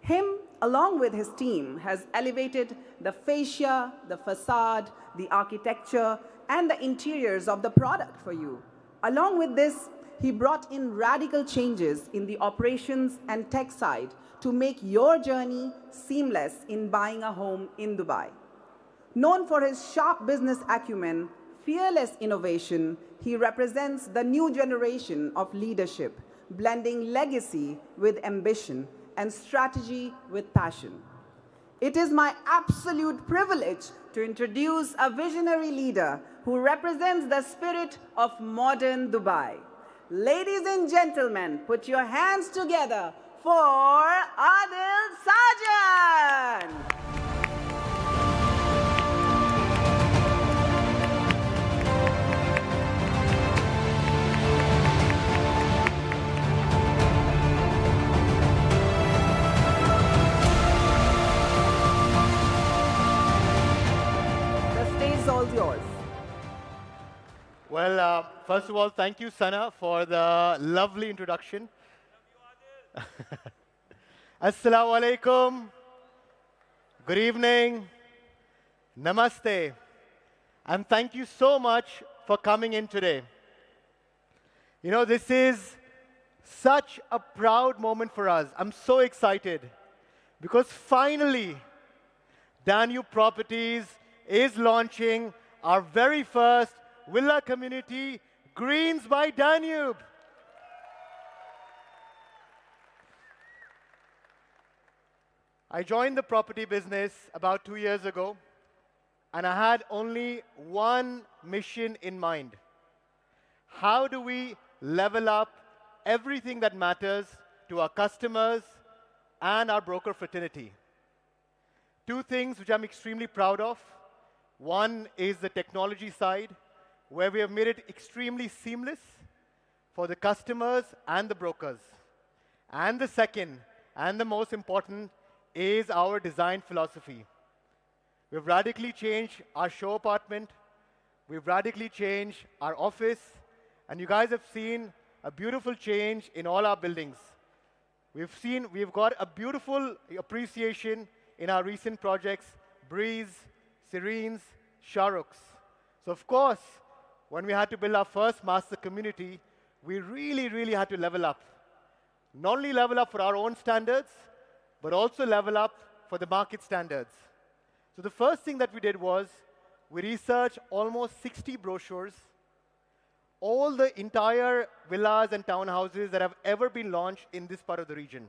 Him, along with his team, has elevated the fascia, the facade, the architecture, and the interiors of the product for you. Along with this, he brought in radical changes in the operations and tech side to make your journey seamless in buying a home in Dubai. Known for his sharp business acumen, fearless innovation, he represents the new generation of leadership, blending legacy with ambition and strategy with passion. It is my absolute privilege to introduce a visionary leader who represents the spirit of modern Dubai. Ladies and gentlemen, put your hands together for Adil Sajan. All yours. Well, first of all, thank you, Sana, for the lovely introduction. Assalamu alaikum. Good evening. Namaste. And thank you so much for coming in today. You know, this is such a proud moment for us. I'm so excited because finally, Danube Properties is launching our very first villa community, Greenz by Danube. I joined the property business about 2 years ago, and I had only one mission in mind. How do we level up everything that matters to our customers and our broker fraternity? Two things which I'm extremely proud of. One is the technology side, where we have made it extremely seamless for the customers and the brokers. And the second and the most important, is our design philosophy. We've radically changed our show apartment. We've radically changed our office. And you guys have seen a beautiful change in all our buildings. We've got a beautiful appreciation in our recent projects, Breeze, Serenes, Shahruk's. So of course, when we had to build our first master community, we really had to level up. Not only level up for our own standards, but also level up for the market standards. So the first thing that we did was we researched almost 60 brochures, all the entire villas and townhouses that have ever been launched in this part of the region.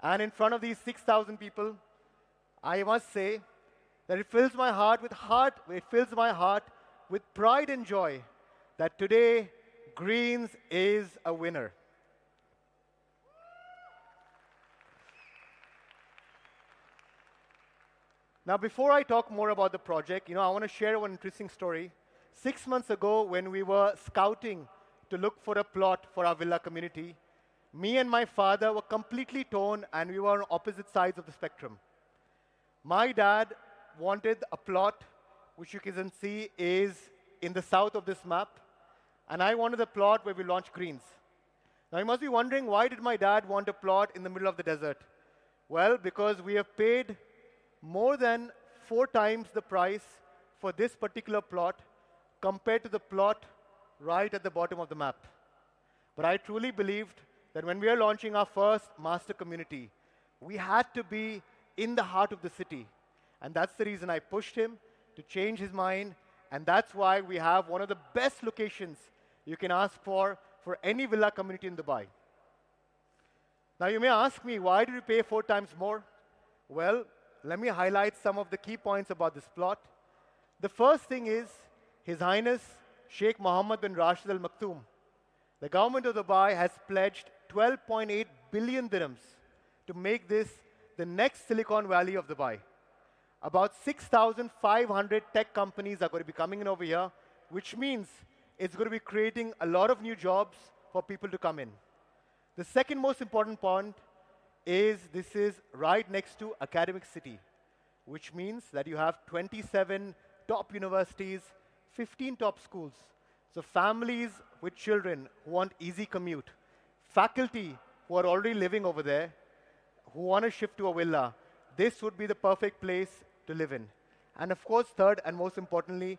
And in front of these 6,000 people, I must say that it fills my heart with pride and joy that today Greenz is a winner. Now, before I talk more about the project, I want to share one interesting story. 6 months ago, when we were scouting to look for a plot for our villa community, me and my father were completely torn, and we were on opposite sides of the spectrum. My dad wanted a plot, which you can see is in the south of this map, and I wanted a plot where we launched Greenz. Now, you must be wondering, why did my dad want a plot in the middle of the desert? Well, because we have paid more than 4 times the price for this particular plot compared to the plot right at the bottom of the map. But I truly believed that when we are launching our first master community, we had to be in the heart of the city. And that's the reason I pushed him to change his mind. And that's why we have one of the best locations you can ask for any villa community in Dubai. Now, you may ask me, why did we pay 4 times more? Well, let me highlight some of the key points about this plot. The first thing is His Highness Sheikh Mohammed bin Rashid Al Maktoum. The government of Dubai has pledged 12.8 billion dirhams to make this the next Silicon Valley of Dubai. About 6,500 tech companies are going to be coming in over here, which means it's going to be creating a lot of new jobs for people to come in. The second most important point is this is right next to academic city, which means that you have 27 top universities, 15 top schools. So families with children who want easy commute, faculty who are already living over there, who want to shift to a villa, this would be the perfect place to live in. And of course, third and most importantly,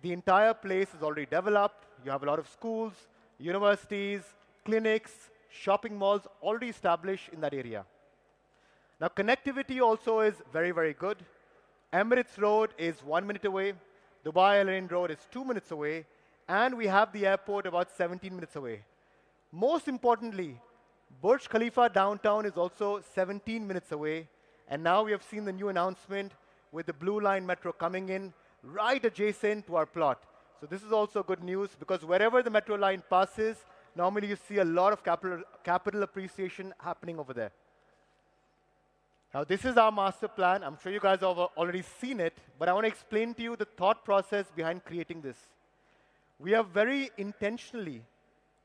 the entire place is already developed. You have a lot of schools, universities, clinics, shopping malls already established in that area. Now, connectivity also is very good. Emirates Road is 1 minute away. Dubai Al Ain Road is 2 minutes away. And we have the airport about 17 minutes away. Most importantly, Burj Khalifa downtown is also 17 minutes away. And now we have seen the new announcement with the Blue Line Metro coming in right adjacent to our plot. So this is also good news, because wherever the metro line passes, normally you see a lot of capital appreciation happening over there. Now, this is our master plan. I'm sure you guys have already seen it, but I want to explain to you the thought process behind creating this. We have very intentionally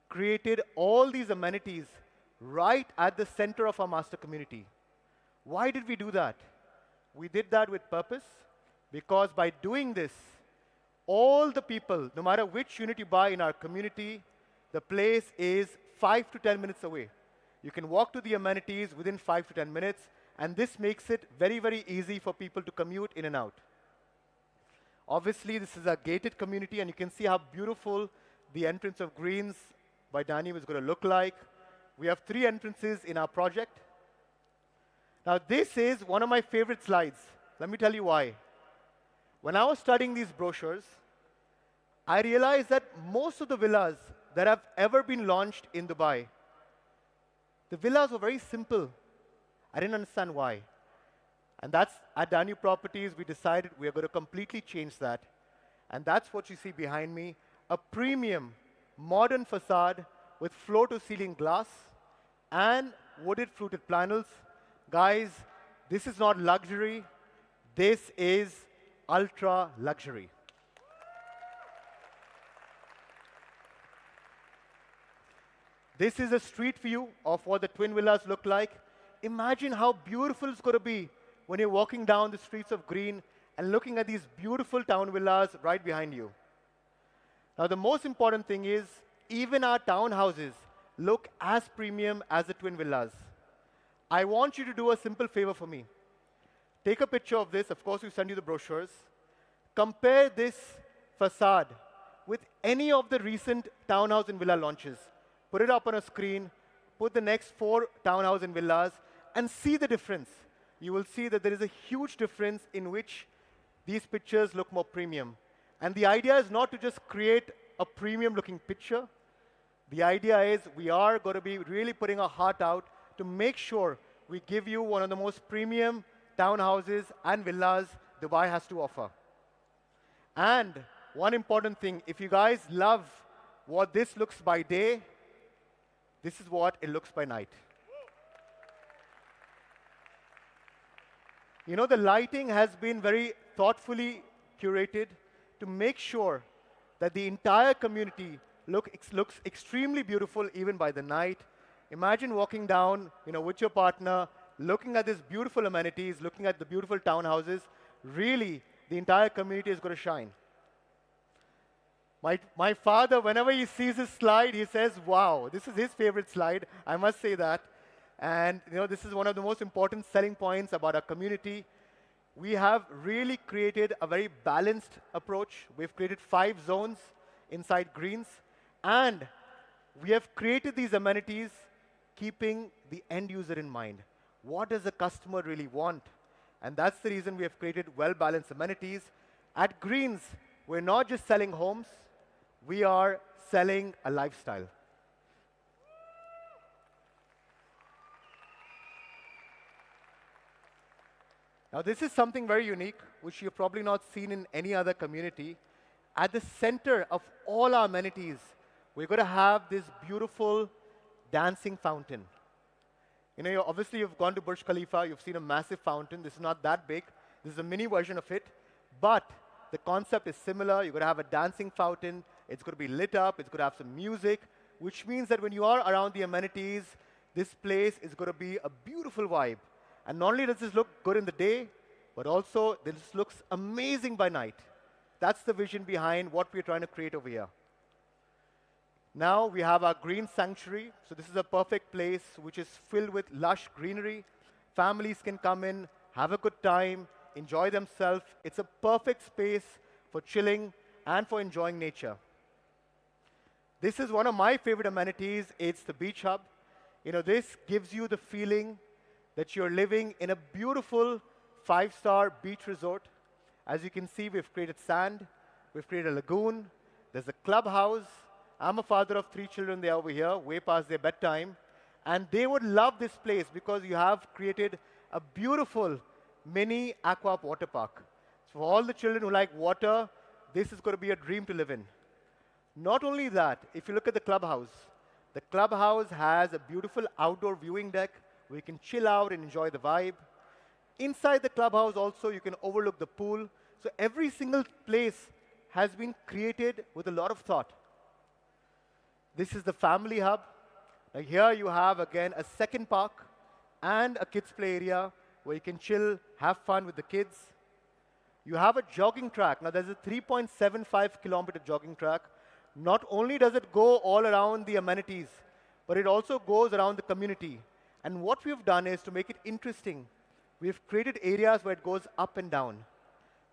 created all these amenities right at the center of our master community. Why did we do that? We did that with purpose, because by doing this, all the people, no matter which unit you buy in our community, the place is 5 to 10 minutes away. You can walk to the amenities within 5 to 10 minutes, and this makes it very easy for people to commute in and out. Obviously, this is a gated community, and you can see how beautiful the entrance of Greenz by Danube is going to look like. We have 3 entrances in our project. Now, this is one of my favorite slides. Let me tell you why. When I was studying these brochures, I realized that most of the villas that have ever been launched in Dubai, the villas were very simple. I didn't understand why. And that's, at Danube Properties, we decided we are going to completely change that. And that's what you see behind me, a premium, modern facade with floor-to-ceiling glass and wooded fluted panels. Guys, this is not luxury. This is ultra luxury. This is a street view of what the twin villas look like. imagine how beautiful it's going to be when you're walking down the streets of Green and looking at these beautiful town villas right behind you. Now, the most important thing is, even our townhouses look as premium as the twin villas. I want you to do a simple favor for me. Take a picture of this. Of course, we send you the brochures. Compare this facade with any of the recent townhouse and villa launches. Put it up on a screen, put the next 4 townhouse and villas, and see the difference. You will see that there is a huge difference in which these pictures look more premium. And the idea is not to just create a premium-looking picture. The idea is we are going to be really putting our heart out to make sure we give you one of the most premium townhouses and villas Dubai has to offer. And one important thing, if you guys love what this looks by day, this is what it looks by night. You know, the lighting has been very thoughtfully curated to make sure that the entire community looks extremely beautiful even by the night. Imagine walking down, with your partner, looking at these beautiful amenities, looking at the beautiful townhouses. Really, the entire community is going to shine. My father, whenever he sees this slide, he says, wow, this is his favorite slide. I must say that. And this is one of the most important selling points about our community. We have really created a very balanced approach. We've created 5 zones inside Greenz. And we have created these amenities keeping the end user in mind. What does the customer really want? And that's the reason we have created well-balanced amenities. At Greenz, we're not just selling homes. We are selling a lifestyle. Now, this is something very unique, which you've probably not seen in any other community. At the center of all our amenities, we're going to have this beautiful dancing fountain. Obviously, you've gone to Burj Khalifa, you've seen a massive fountain. This is not that big. This is a mini version of it. But the concept is similar. You're going to have a dancing fountain. It's going to be lit up. It's going to have some music, which means that when you are around the amenities, this place is going to be a beautiful vibe. And not only does this look good in the day, but also this looks amazing by night. That's the vision behind what we're trying to create over here. Now we have our green sanctuary. So this is a perfect place which is filled with lush greenery. Families can come in, have a good time, enjoy themselves. It's a perfect space for chilling and for enjoying nature. This is one of my favorite amenities. It's the beach hub. This gives you the feeling that you're living in a beautiful 5-star beach resort. As you can see, we've created sand. We've created a lagoon. There's a clubhouse. I'm a father of 3 children. They're over here, way past their bedtime. And they would love this place because you have created a beautiful mini aqua water park. So for all the children who like water, this is going to be a dream to live in. Not only that, if you look at the clubhouse has a beautiful outdoor viewing deck where you can chill out and enjoy the vibe. Inside the clubhouse also, you can overlook the pool. So every single place has been created with a lot of thought. This is the family hub. Now here you have, again, a second park and a kids' play area where you can chill, have fun with the kids. You have a jogging track. Now there's a 3.75-kilometer jogging track. Not only does it go all around the amenities, but it also goes around the community. And what we've done is to make it interesting. We've created areas where it goes up and down.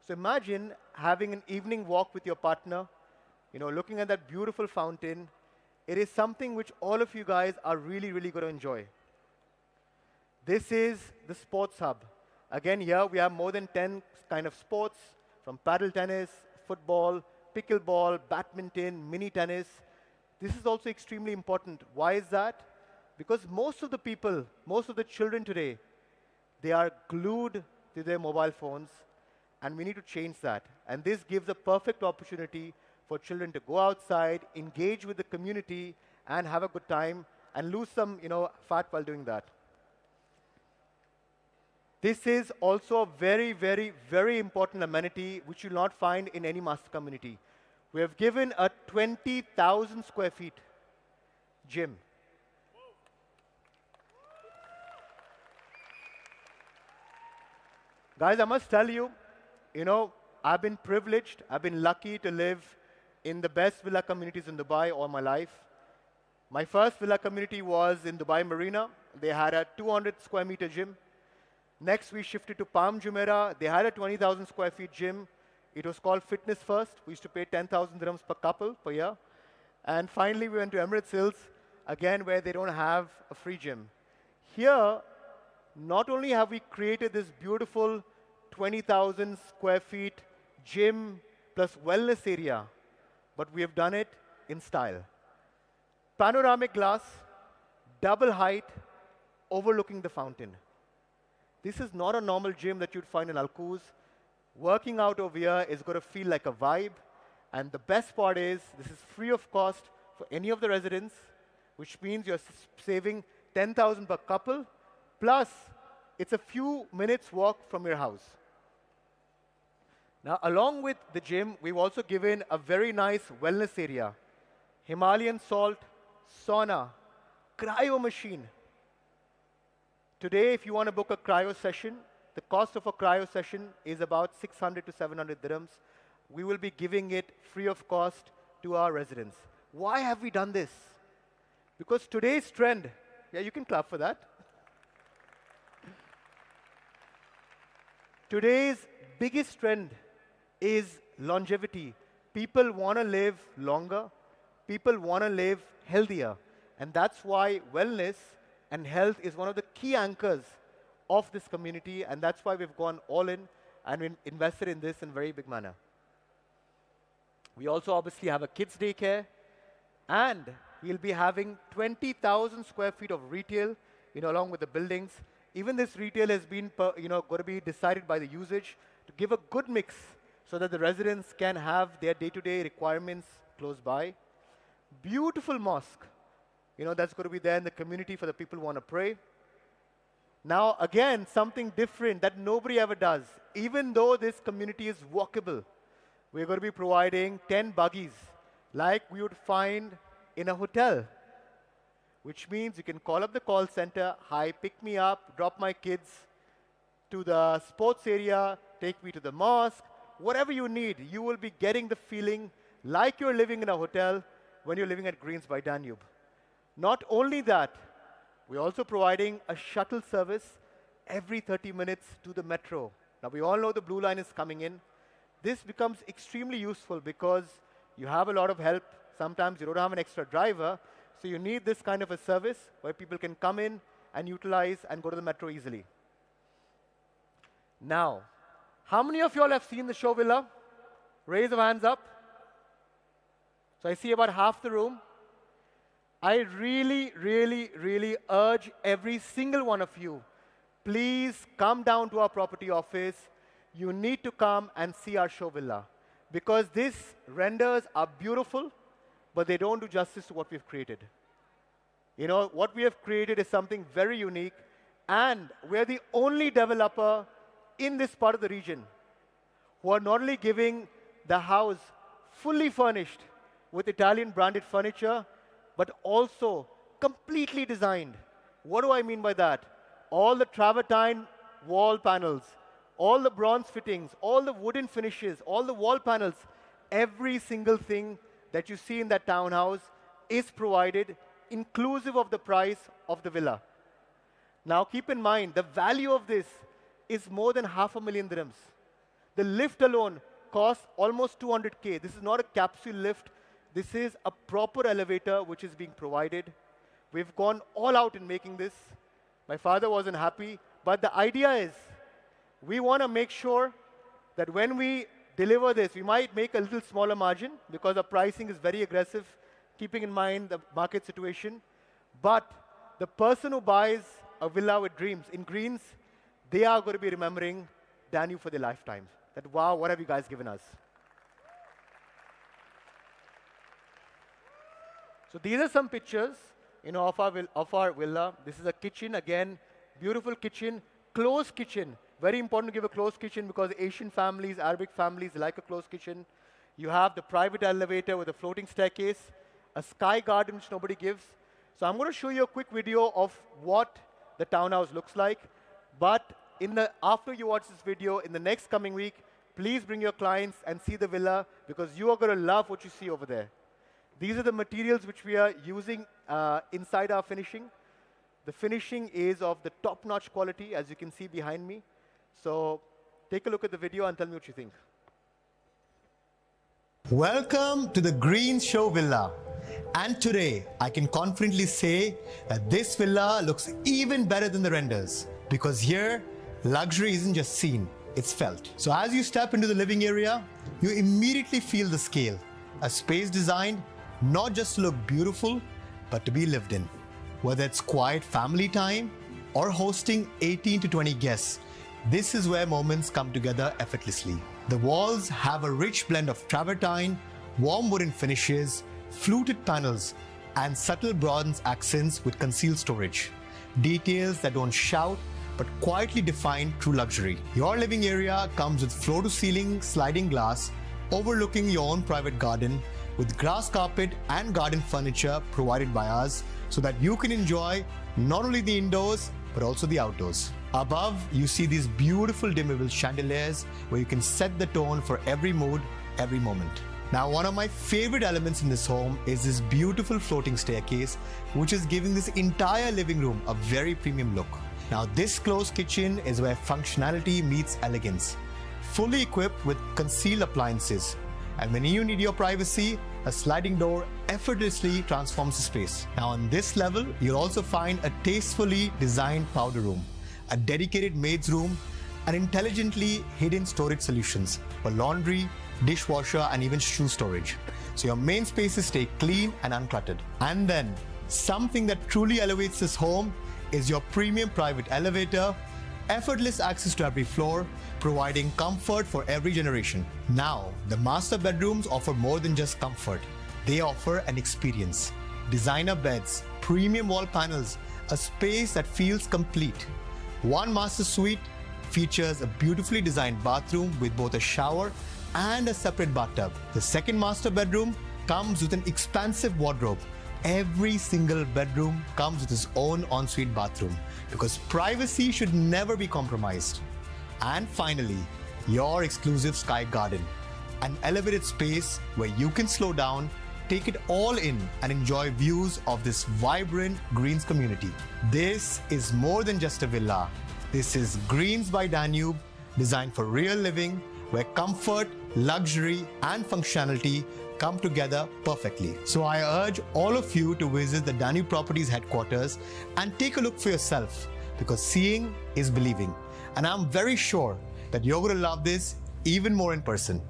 So imagine having an evening walk with your partner, looking at that beautiful fountain. It is something which all of you guys are really, really going to enjoy. This is the sports hub. Again, here we have more than 10 kind of sports, from paddle tennis, football, pickleball, badminton, mini tennis. This is also extremely important. Why is that? Because most of the children today, they are glued to their mobile phones, and we need to change that. And this gives a perfect opportunity for children to go outside, engage with the community, and have a good time, and lose some, fat while doing that. This is also a very, very, very important amenity which you will not find in any master community. We have given a 20,000 square feet gym. Guys, I must tell you, I've been privileged, I've been lucky to live in the best villa communities in Dubai all my life. My first villa community was in Dubai Marina. They had a 200 square meter gym. Next, we shifted to Palm Jumeirah. They had a 20,000 square feet gym. It was called Fitness First. We used to pay 10,000 dirhams per couple per year. And finally, we went to Emirates Hills, again, where they don't have a free gym. Here, not only have we created this beautiful 20,000 square feet gym plus wellness area, but we have done it in style. Panoramic glass, double height, overlooking the fountain. This is not a normal gym that you'd find in Al Quoz. Working out over here is going to feel like a vibe. And the best part is, this is free of cost for any of the residents, which means you're saving 10,000 per couple, plus it's a few minutes walk from your house. Now, along with the gym, we've also given a very nice wellness area. Himalayan salt, sauna, cryo machine. Today, if you want to book a cryo session, the cost of a cryo session is about 600 to 700 dirhams. We will be giving it free of cost to our residents. Why have we done this? Because today's trend, yeah, you can clap for that. Today's biggest trend is longevity. People want to live longer. People want to live healthier. And that's why wellness and health is one of the key anchors of this community. And that's why we've gone all in and invested in this in a very big manner. We also obviously have a kids' daycare. And we'll be having 20,000 square feet of retail, along with the buildings. Even this retail has been, going to be decided by the usage to give a good mix so that the residents can have their day-to-day requirements close by. Beautiful mosque, that's going to be there in the community for the people who want to pray. Now, again, something different that nobody ever does. Even though this community is walkable, we're going to be providing 10 buggies like we would find in a hotel, which means you can call up the call center, hi, pick me up, drop my kids to the sports area, take me to the mosque, whatever you need, you will be getting the feeling like you're living in a hotel when you're living at Greenz by Danube. Not only that, we're also providing a shuttle service every 30 minutes to the metro. Now, we all know the blue line is coming in. This becomes extremely useful because you have a lot of help. Sometimes you don't have an extra driver, so you need this kind of a service where people can come in and utilize and go to the metro easily. Now, how many of you all have seen the show villa? Raise your hands up. So I see about half the room. I really, really, really urge every single one of you, please come down to our property office. You need to come and see our show villa, because these renders are beautiful, but they don't do justice to what we've created. What we have created is something very unique, and we're the only developer in this part of the region who are not only giving the house fully furnished with Italian branded furniture, but also completely designed. What do I mean by that? All the travertine wall panels, all the bronze fittings, all the wooden finishes, all the wall panels, every single thing that you see in that townhouse is provided, inclusive of the price of the villa. Now, keep in mind, the value of this is more than 500,000 dirhams. The lift alone costs almost 200K. This is not a capsule lift. This is a proper elevator which is being provided. We've gone all out in making this. My father wasn't happy, but the idea is we want to make sure that when we deliver this, we might make a little smaller margin because our pricing is very aggressive, keeping in mind the market situation. But the person who buys a villa with dreams in Greenz, they are going to be remembering Danube for their lifetimes. That, wow, what have you guys given us? So these are some pictures, of our villa. This is a kitchen, again, beautiful kitchen, closed kitchen. Very important to give a closed kitchen because Asian families, Arabic families like a closed kitchen. You have the private elevator with a floating staircase, a sky garden which nobody gives. So I'm going to show you a quick video of what the townhouse looks like. But after you watch this video, in the next coming week, please bring your clients and see the villa because you are going to love what you see over there. These are the materials which we are using inside our finishing. The finishing is of the top-notch quality, as you can see behind me. So take a look at the video and tell me what you think. Welcome to the Greenz Show Villa. And today, I can confidently say that this villa looks even better than the renders. Because here, luxury isn't just seen, it's felt. So as you step into the living area, you immediately feel the scale. A space designed not just to look beautiful, but to be lived in. Whether it's quiet family time or hosting 18 to 20 guests, this is where moments come together effortlessly. The walls have a rich blend of travertine, warm wooden finishes, fluted panels, and subtle bronze accents with concealed storage. Details that don't shout, but quietly define true luxury. Your living area comes with floor-to-ceiling sliding glass overlooking your own private garden with grass carpet and garden furniture provided by us so that you can enjoy not only the indoors but also the outdoors. Above, you see these beautiful dimmable chandeliers where you can set the tone for every mood, every moment. Now, one of my favorite elements in this home is this beautiful floating staircase, which is giving this entire living room a very premium look. Now, this closed kitchen is where functionality meets elegance, fully equipped with concealed appliances. And when you need your privacy, a sliding door effortlessly transforms the space. Now, on this level, you'll also find a tastefully designed powder room, a dedicated maid's room, and intelligently hidden storage solutions for laundry, dishwasher, and even shoe storage. So your main spaces stay clean and uncluttered. And then, something that truly elevates this home is your premium private elevator, effortless access to every floor, providing comfort for every generation. Now, the master bedrooms offer more than just comfort. They offer an experience. Designer beds, premium wall panels, a space that feels complete. One master suite features a beautifully designed bathroom with both a shower and a separate bathtub. The second master bedroom comes with an expansive wardrobe. Every single bedroom comes with its own ensuite bathroom because privacy should never be compromised. And finally, your exclusive sky garden, an elevated space where you can slow down, take it all in, and enjoy views of this vibrant Greenz community. This is more than just a villa. This is Greenz by Danube, designed for real living, where comfort, luxury, and functionality come together perfectly. So I urge all of you to visit the Danube Properties headquarters and take a look for yourself, because seeing is believing. And I'm very sure that you're going to love this even more in person.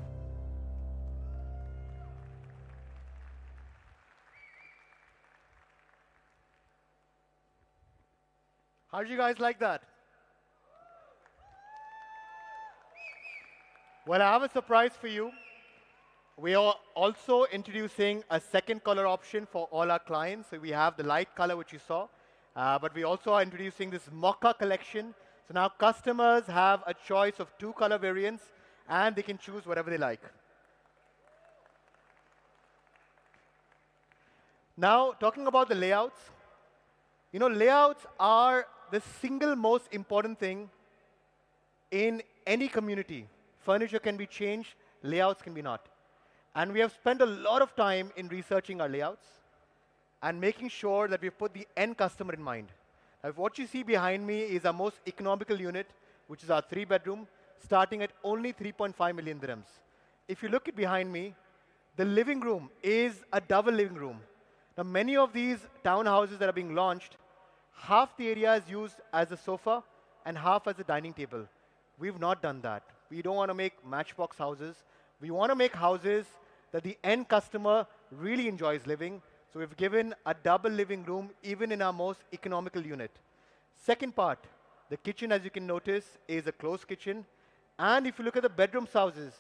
How did you guys like that? Well, I have a surprise for you. We are also introducing a second color option for all our clients. So we have the light color, which you saw, but we also are introducing this mocha collection. So now customers have a choice of 2 color variants, and they can choose whatever they like. Now, talking about the layouts, you know, layouts are the single most important thing in any community. Furniture can be changed, layouts can be not. And we have spent a lot of time in researching our layouts and making sure that we've put the end customer in mind. Now, what you see behind me is our most economical unit, which is our 3-bedroom, starting at only 3.5 million dirhams. If you look at behind me, the living room is a double living room. Now, many of these townhouses that are being launched, half the area is used as a sofa and half as a dining table. We've not done that. We don't want to make matchbox houses. We want to make houses that the end customer really enjoys living. So we've given a double living room even in our most economical unit. Second part, the kitchen, as you can notice, is a closed kitchen. And if you look at the bedroom sizes,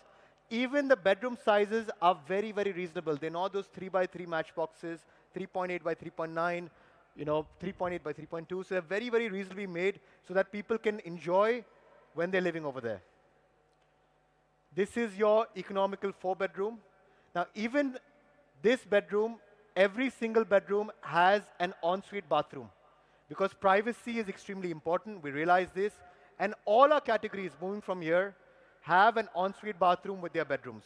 even the bedroom sizes are very, very reasonable. They're not those 3x3 matchboxes, 3.8 by 3.9, 3.8 by 3.2. So they're very, very reasonably made so that people can enjoy when they're living over there. This is your economical 4-bedroom. Now, even this bedroom, every single bedroom has an ensuite bathroom because privacy is extremely important. We realize this. And all our categories moving from here have an ensuite bathroom with their bedrooms.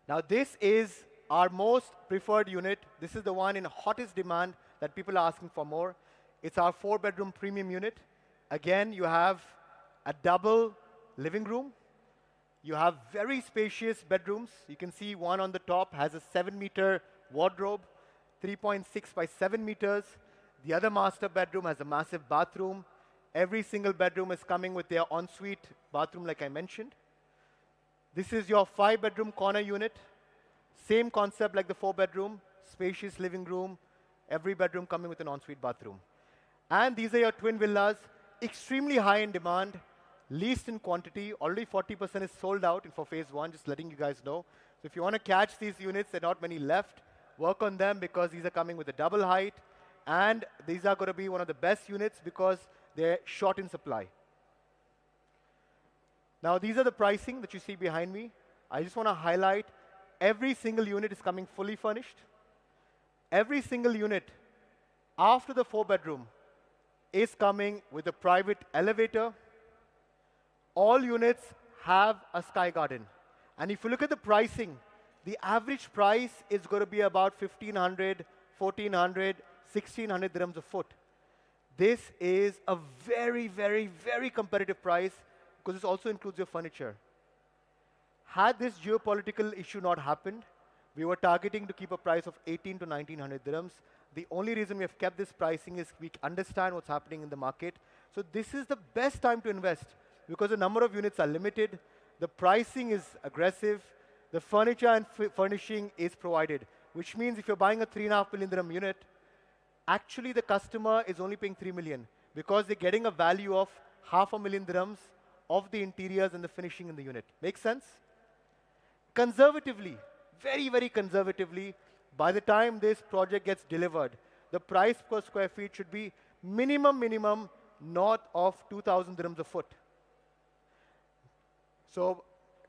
Now, this is our most preferred unit. This is the one in hottest demand that people are asking for more. It's our 4-bedroom premium unit. Again, you have a double living room. You have very spacious bedrooms. You can see one on the top has a 7-meter wardrobe, 3.6 by 7 meters. The other master bedroom has a massive bathroom. Every single bedroom is coming with their ensuite bathroom, like I mentioned. This is your 5-bedroom corner unit. Same concept like the 4-bedroom, spacious living room, every bedroom coming with an ensuite bathroom. And these are your twin villas, extremely high in demand, least in quantity. Already 40% is sold out for phase 1, just letting you guys know. So if you want to catch these units, there are not many left. Work on them because these are coming with a double height. And these are going to be one of the best units because they're short in supply. Now, these are the pricing that you see behind me. I just want to highlight every single unit is coming fully furnished. Every single unit after the 4-bedroom is coming with a private elevator. All units have a sky garden. And if you look at the pricing, the average price is going to be about 1,500, 1,400, 1,600 dirhams a foot. This is a very, very, very competitive price because this also includes your furniture. Had this geopolitical issue not happened, we were targeting to keep a price of 18 to 1,900 dirhams. The only reason we have kept this pricing is we understand what's happening in the market. So this is the best time to invest because the number of units are limited, the pricing is aggressive, the furniture and furnishing is provided, which means if you're buying a 3.5 million dirham unit, actually the customer is only paying 3 million because they're getting a value of 500,000 dirhams of the interiors and the finishing in the unit. Make sense? Conservatively, very, very conservatively, by the time this project gets delivered, the price per square feet should be minimum north of 2,000 dirhams a foot. So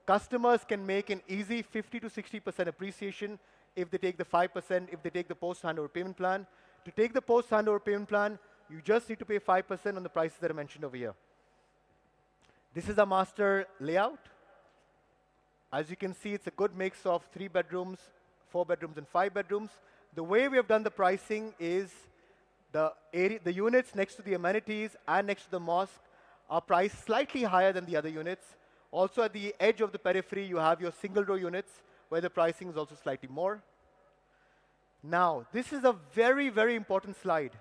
customers can make an easy 50 to 60% appreciation if they take the 5%, if they take the post-handover payment plan. To take the post-handover payment plan, you just need to pay 5% on the prices that are mentioned over here. This is our master layout. As you can see, it's a good mix of 3 bedrooms, 4 bedrooms, and 5 bedrooms. The way we have done the pricing is the units next to the amenities and next to the mosque are priced slightly higher than the other units. Also, at the edge of the periphery, you have your single-row units, where the pricing is also slightly more. Now, this is a very, very important slide.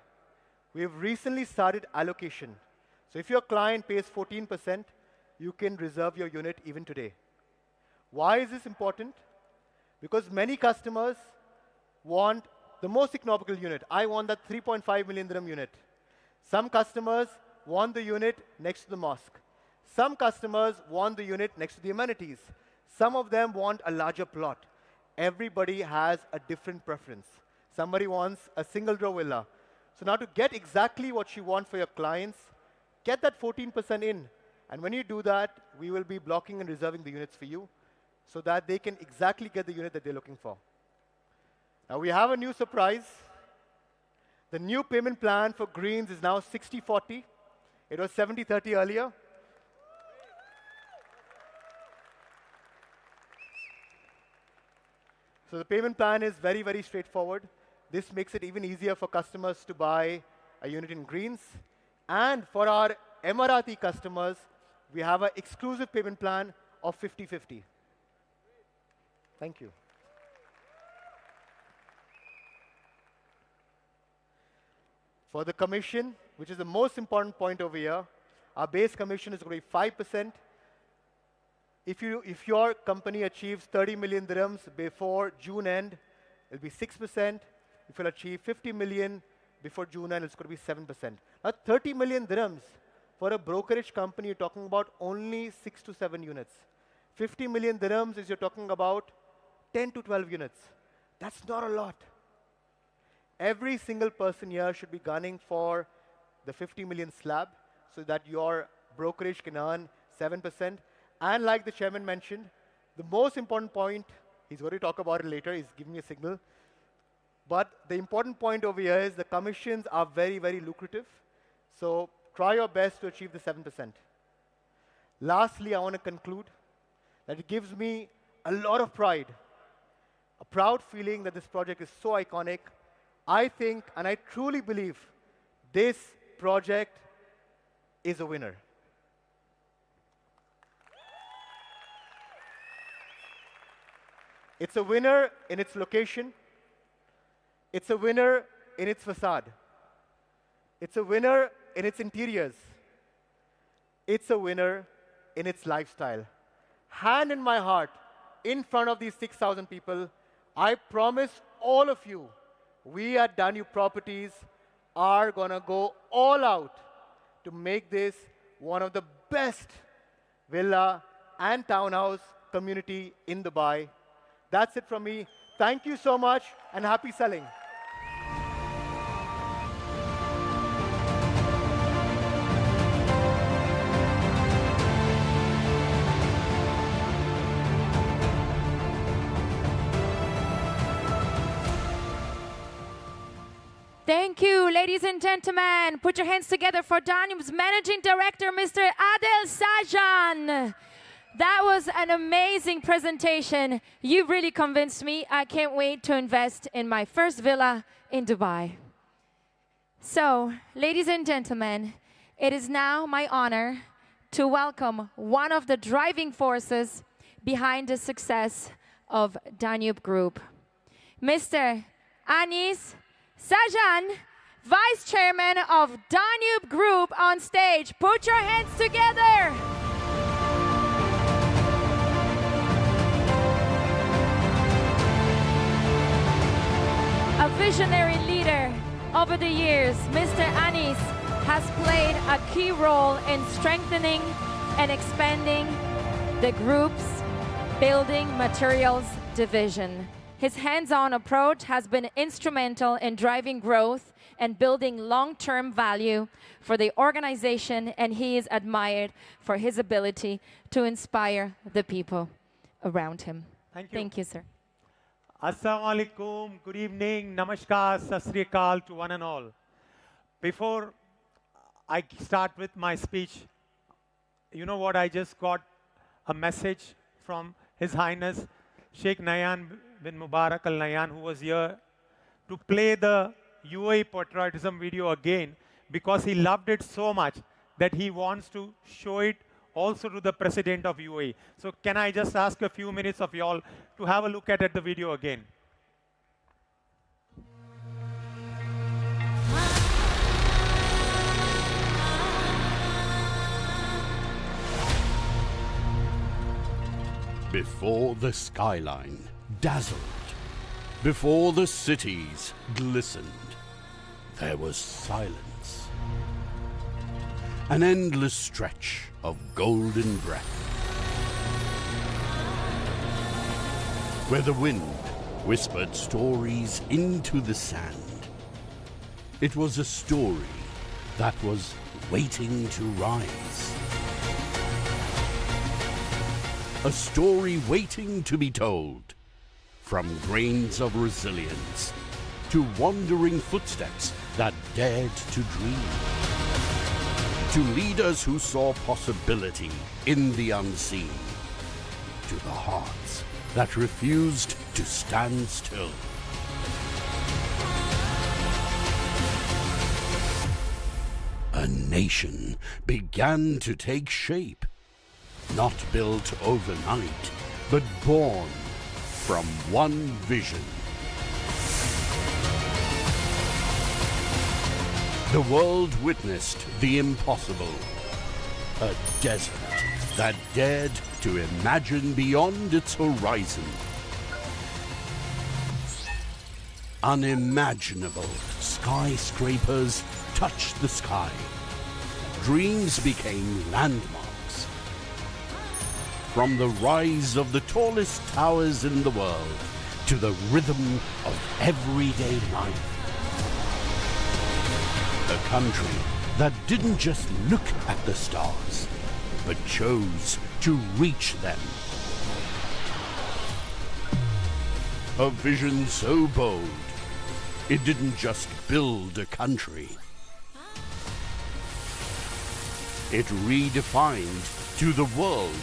We have recently started allocation. So if your client pays 14%, you can reserve your unit even today. Why is this important? Because many customers want the most economical unit. I want that 3.5 million dirham unit. Some customers want the unit next to the mosque. Some customers want the unit next to the amenities. Some of them want a larger plot. Everybody has a different preference. Somebody wants a single-row villa. So now to get exactly what you want for your clients, get that 14% in. And when you do that, we will be blocking and reserving the units for you so that they can exactly get the unit that they're looking for. Now we have a new surprise. The new payment plan for Greenz is now 60-40. It was 70-30 earlier. So the payment plan is very, very straightforward. This makes it even easier for customers to buy a unit in Greenz. And for our Emirati customers, we have an exclusive payment plan of 50-50. Thank you. For the commission, which is the most important point over here, our base commission is going to be 5%. If your company achieves 30 million dirhams before June end, it'll be 6%. If you'll achieve 50 million before June end, it's going to be 7%. Now, 30 million dirhams for a brokerage company, you're talking about only 6 to 7 units. 50 million dirhams is you're talking about 10 to 12 units. That's not a lot. Every single person here should be gunning for the 50 million slab so that your brokerage can earn 7%. And like the chairman mentioned, the most important point, he's going to talk about it later, he's giving me a signal. But the important point over here is the commissions are very, very lucrative. So try your best to achieve the 7%. Lastly, I want to conclude that it gives me a lot of pride, a proud feeling that this project is so iconic. I think, and I truly believe, this project is a winner. It's a winner in its location. It's a winner in its facade. It's a winner in its interiors. It's a winner in its lifestyle. Hand in my heart, in front of these 6,000 people, I promise all of you, we at Danube Properties are going to go all out to make this one of the best villa and townhouse community in Dubai. That's it from me. Thank you so much and happy selling. Thank you, ladies and gentlemen. Put your hands together for Danube's Managing Director, Mr. Adel Sajan. That was an amazing presentation. You really convinced me. I can't wait to invest in my first villa in Dubai. So, ladies and gentlemen, it is now my honor to welcome one of the driving forces behind the success of Danube Group, Mr. Anis Sajan, Vice Chairman of Danube Group, on stage. Put your hands together. A visionary leader over the years, Mr. Anis has played a key role in strengthening and expanding the group's building materials division. His hands-on approach has been instrumental in driving growth and building long-term value for the organization, and he is admired for his ability to inspire the people around him. Thank you. Thank you, sir. Assalamu alaikum, good evening, namaskar, sat sri akal to one and all. Before I start with my speech, you know what, I just got a message from His Highness Sheikh Nahyan bin Mubarak Al Nahyan, who was here to play the UAE patriotism video again, because he loved it so much that he wants to show it also to the President of UAE. So can I just ask a few minutes of y'all to have a look at the video again? Before the skyline dazzled, before the cities glistened, there was silence. An endless stretch of golden breath, where the wind whispered stories into the sand. It was a story that was waiting to rise. A story waiting to be told. From grains of resilience to wandering footsteps that dared to dream. To leaders who saw possibility in the unseen. To the hearts that refused to stand still. A nation began to take shape. Not built overnight, but born from one vision. The world witnessed the impossible. A desert that dared to imagine beyond its horizon. Unimaginable skyscrapers touched the sky. Dreams became landmarks. From the rise of the tallest towers in the world to the rhythm of everyday life. A country that didn't just look at the stars, but chose to reach them. A vision so bold, it didn't just build a country. It redefined to the world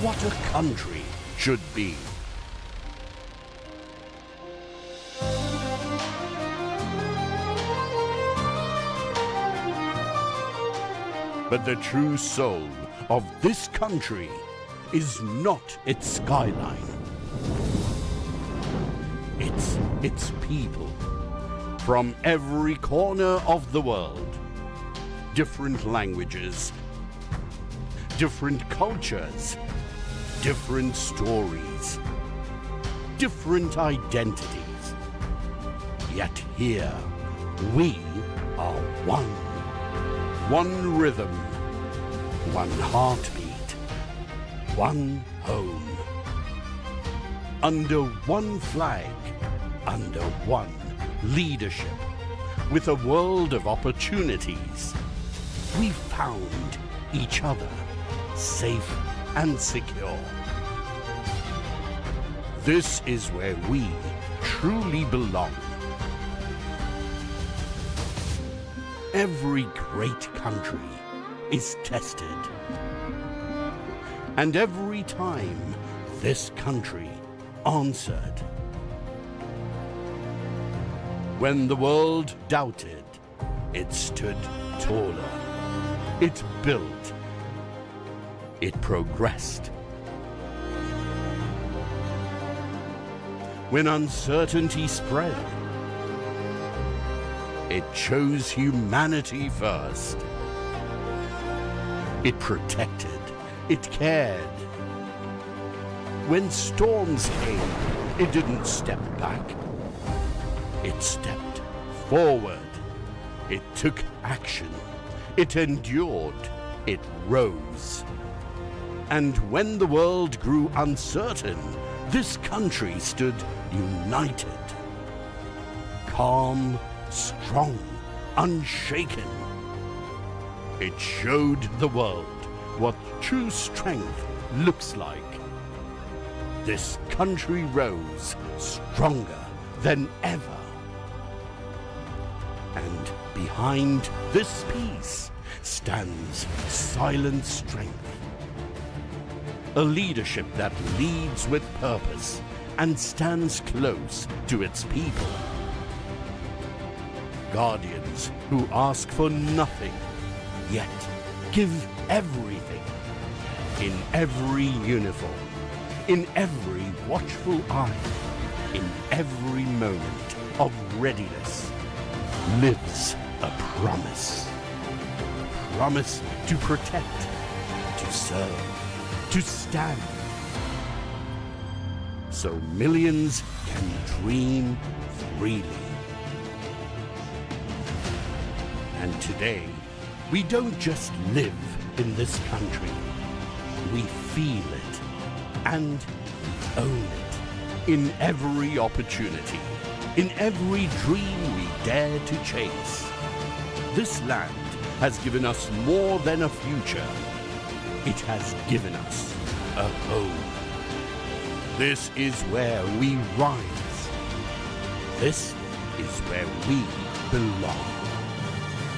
what a country should be. But the true soul of this country is not its skyline. It's its people from every corner of the world. Different languages, different cultures, different stories, different identities. Yet here we are one. One rhythm, one heartbeat, one home. Under one flag, under one leadership, with a world of opportunities, we found each other safe and secure. This is where we truly belong. Every great country is tested. And every time this country answered. When the world doubted, it stood taller. It built. It progressed. When uncertainty spread, it chose humanity first. It protected. It cared. When storms came, it didn't step back. It stepped forward. It took action. It endured. It rose. And when the world grew uncertain, this country stood united. Calm, strong, unshaken. It showed the world what true strength looks like. This country rose stronger than ever. And behind this peace stands silent strength. A leadership that leads with purpose and stands close to its people. Guardians who ask for nothing, yet give everything. In every uniform, in every watchful eye, in every moment of readiness, lives a promise. Promise to protect, to serve, to stand. So millions can dream freely. And today, we don't just live in this country. We feel it and we own it in every opportunity, in every dream we dare to chase. This land has given us more than a future. It has given us a home. This is where we rise. This is where we belong.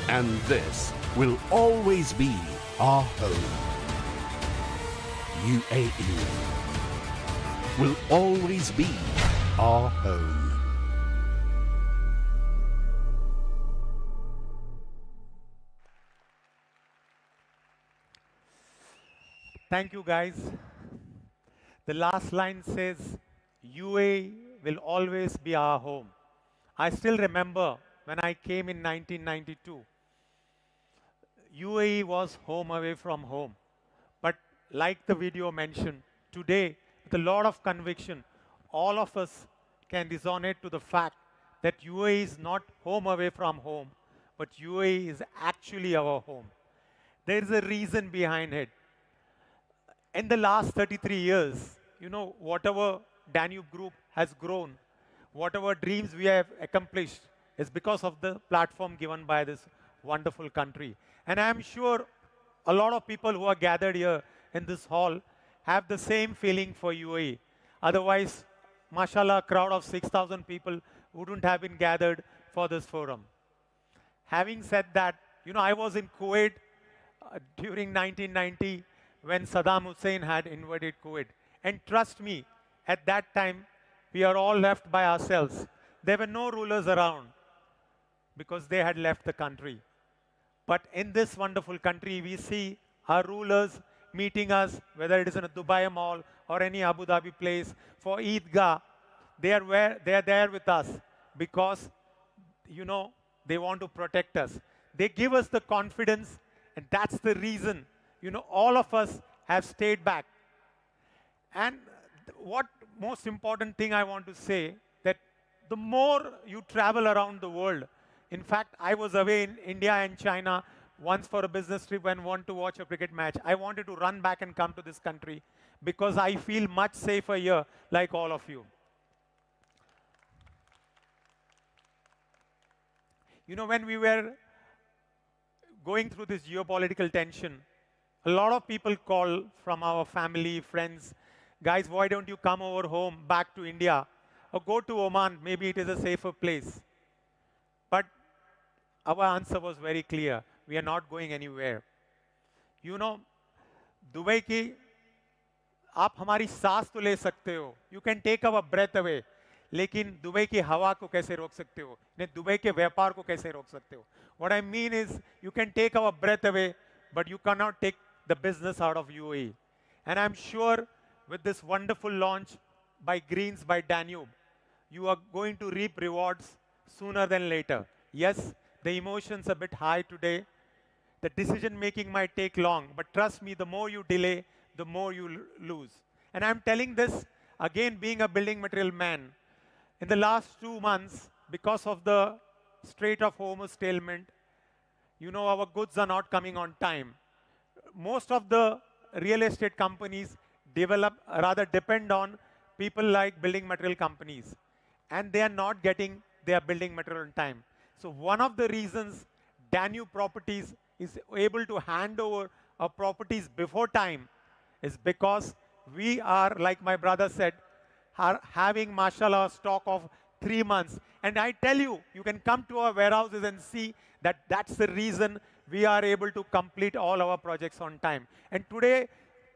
And this will always be our home. UAE will always be our home. Thank you, guys. The last line says, UAE will always be our home. I still remember when I came in 1992, UAE was home away from home. But like the video mentioned, today, with a lot of conviction, all of us can resonate to the fact that UAE is not home away from home, but UAE is actually our home. There is a reason behind it. In the last 33 years, you know, whatever Danube Group has grown, whatever dreams we have accomplished is because of the platform given by this wonderful country. And I'm sure a lot of people who are gathered here in this hall have the same feeling for UAE. Otherwise, mashallah, a crowd of 6,000 people wouldn't have been gathered for this forum. Having said that, you know, I was in Kuwait during 1990 when Saddam Hussein had invaded Kuwait. And trust me, at that time, we are all left by ourselves. There were no rulers around because they had left the country. But in this wonderful country, we see our rulers meeting us, whether it is in a Dubai mall or any Abu Dhabi place for Eidgah. They are there with us because, they want to protect us. They give us the confidence, and that's the reason, all of us have stayed back. And what most important thing I want to say, that the more you travel around the world, in fact, I was away in India and China once for a business trip and want to watch a cricket match. I wanted to run back and come to this country because I feel much safer here, like all of you. When we were going through this geopolitical tension, a lot of people call from our family, friends, guys, why don't you come over home, back to India, or go to Oman, maybe it is a safer place. But our answer was very clear. We are not going anywhere. Dubai की आप हमारी सांस तो ले सकते हो. You can take our breath away. लेकिन Dubai की हवा को कैसे रोक सकते हो? ने दुबई के व्यापार को कैसे रोक सकते हो? What I mean is, you can take our breath away, but you cannot take the business out of UAE. And I'm sure with this wonderful launch by Greenz, by Danube, you are going to reap rewards sooner than later. Yes, the emotions are a bit high today. The decision making might take long, but trust me, the more you delay, the more you lose. And I'm telling this, again, being a building material man. In the last 2 months, because of the Strait of Hormuz stalemate, our goods are not coming on time. Most of the real estate companies depend on people like building material companies. And they are not getting their building material on time. So one of the reasons Danube Properties is able to hand over our properties before time is because we are, like my brother said, are having, mashallah, stock of 3 months. And I tell you, you can come to our warehouses and see that that's the reason we are able to complete all our projects on time. And today,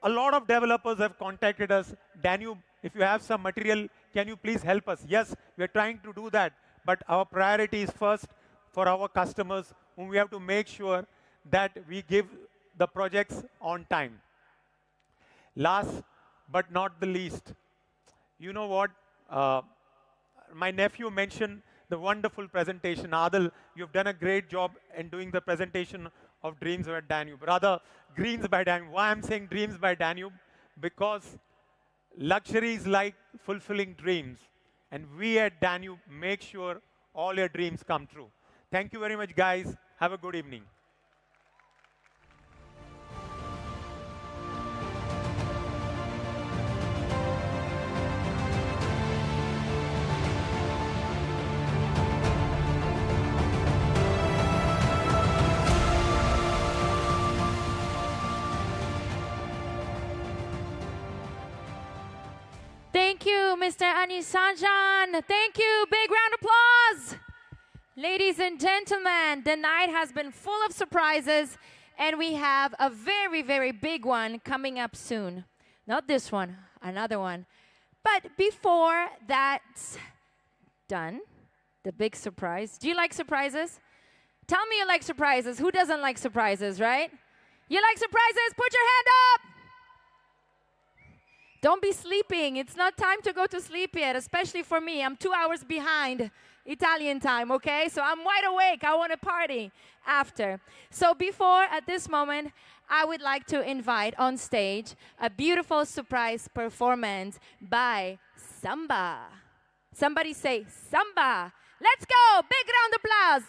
a lot of developers have contacted us. Danube, if you have some material, can you please help us? Yes, we are trying to do that. But our priority is first for our customers, whom we have to make sure that we give the projects on time. Last but not the least, you know what? My nephew mentioned the wonderful presentation. Adil, you've done a great job in doing the presentation of Dreams by Danube. Rather, Greenz by Danube. Why I'm saying Dreams by Danube? Because luxury is like fulfilling dreams. And we at Danube make sure all your dreams come true. Thank you very much, guys. Have a good evening. Thank you, Mr. Anisanjan. Thank you. Big round of applause. Ladies and gentlemen, the night has been full of surprises, and we have a very, very big one coming up soon. Not this one, another one. But before that's done, the big surprise. Do you like surprises? Tell me you like surprises. Who doesn't like surprises, right? You like surprises? Put your hand up. Don't be sleeping. It's not time to go to sleep yet, especially for me. I'm 2 hours behind Italian time, okay? So I'm wide awake. I want to party after. So before, at this moment, I would like to invite on stage a beautiful surprise performance by Samba. Somebody say Samba. Let's go. Big round of applause.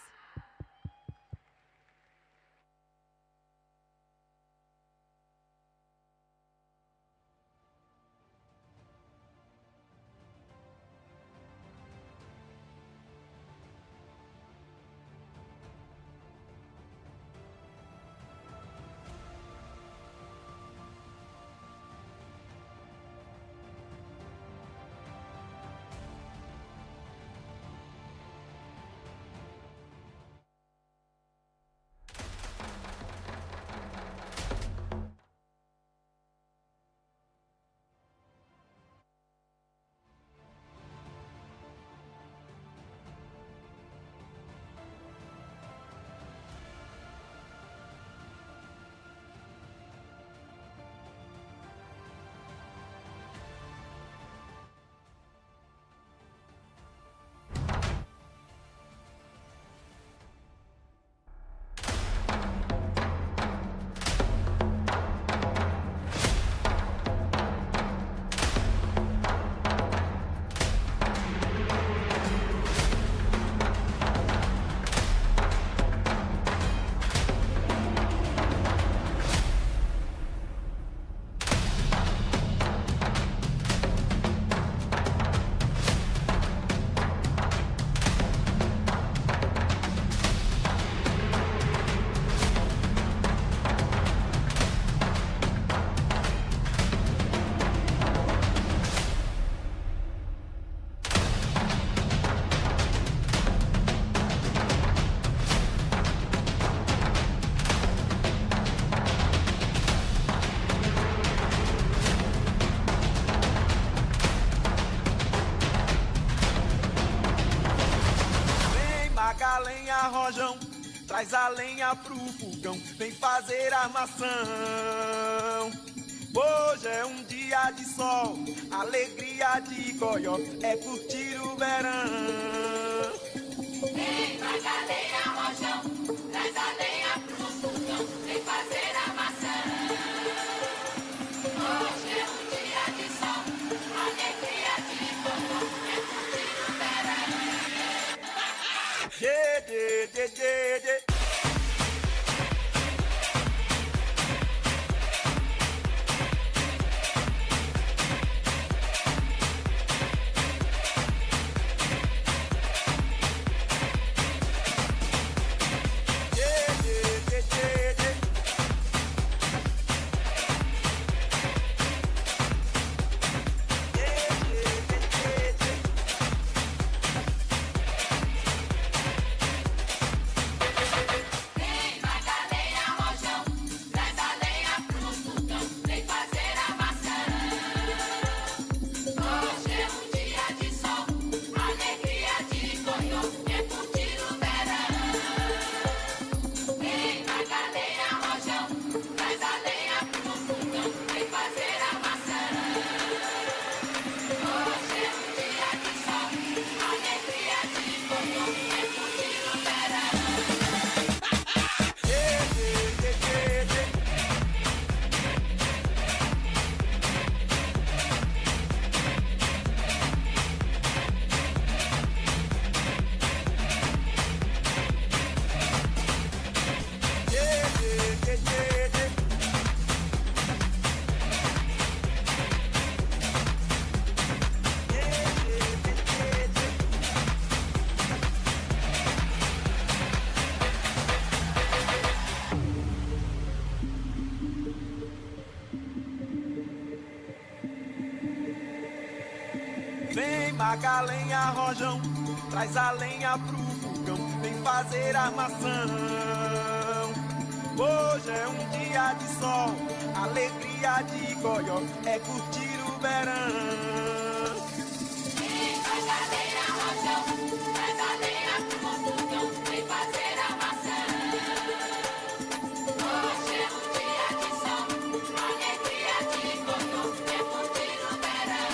rojão, traz a lenha pro fogão, vem fazer armação. Hoje é um dia de sol, alegria de goió, é curtir o verão. Vem, traz a lenha, rojão, traz a lenha pro fogão, vem fazer armação. Hoje é um dia de sol, alegria de goió, é curtir o verão. Yeah, yeah, yeah, yeah, yeah. Vem, maga lenha, rojão, traz a lenha pro fogão, vem fazer armação. Hoje é um dia de sol, alegria de goió, é curtir o verão. Vem, traz a lenha, rojão, traz a lenha pro fogão, vem fazer armação. Hoje é um dia de sol, alegria de goió, é curtir o verão.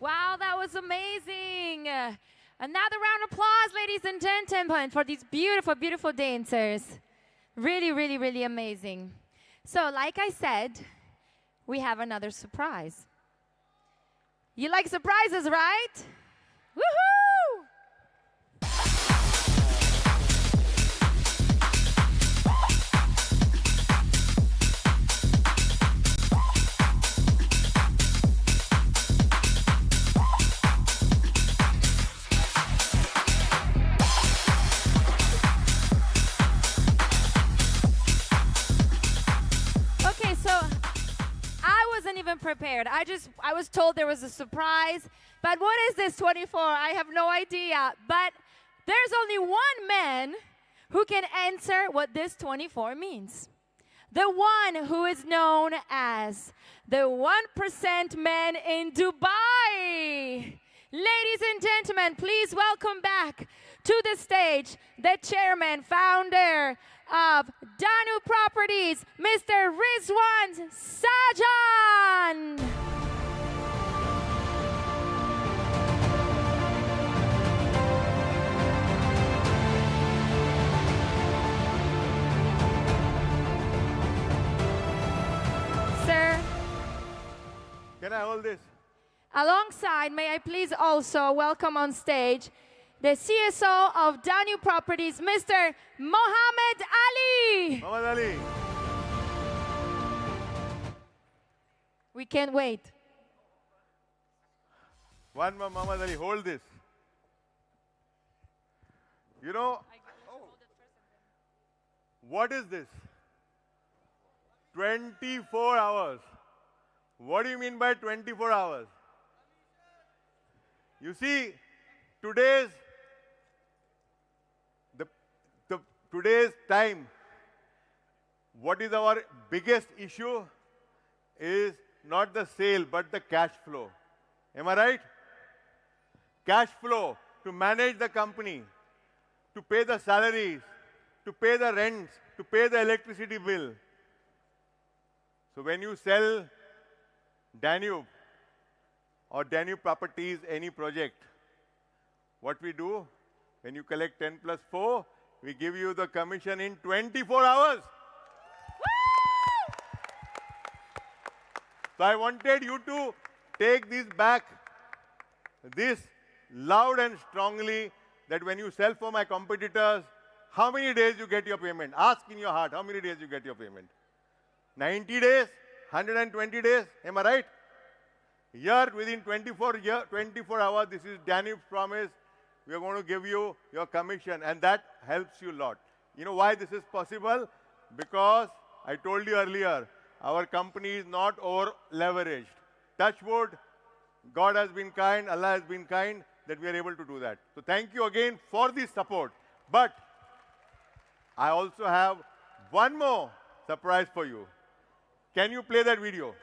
Wow, that was amazing. Another round of applause, ladies and gentlemen, for these beautiful, beautiful dancers. Really, really, really amazing. So, like I said, we have another surprise. You like surprises, right? Woohoo! Even prepared. I was told there was a surprise, but what is this 24? I have no idea. But there's only one man who can answer what this 24 means. The one who is known as the 1% man in Dubai. Ladies and gentlemen, please welcome back to the stage the chairman, founder of Danube Properties, Mr. Rizwan Sajan. Sir, Can I hold this? alongside, may I please also welcome on stage the CSO of Danube Properties, Mr. Mohammed Ali. Muhammad Ali. We can't wait. One more, Muhammad Ali, hold this. You know, what is this? 24 hours. What do you mean by 24 hours? You see, today's time, what is our biggest issue is not the sale, but the cash flow. Am I right? Cash flow to manage the company, to pay the salaries, to pay the rents, to pay the electricity bill. So when you sell Danube or Danube Properties, any project, what we do, when you collect 10 plus 4, we give you the commission in 24 hours. So I wanted you to take this back, this loud and strongly, that when you sell for my competitors, how many days you get your payment? Ask in your heart, how many days you get your payment? 90 days? 120 days? Am I right? Here, within 24 hours, this is Danube's promise. We are going to give you your commission, and that helps you a lot. You know why this is possible? Because I told you earlier, our company is not over-leveraged. Touch wood, God has been kind, Allah has been kind, that we are able to do that. So thank you again for this support. But I also have one more surprise for you. Can you play that video?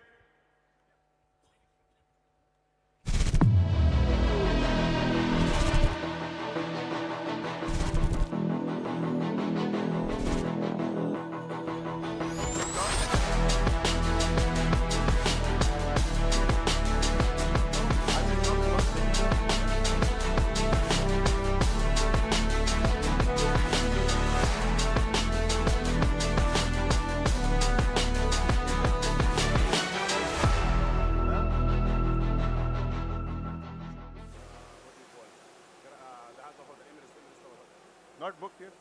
Not booked here.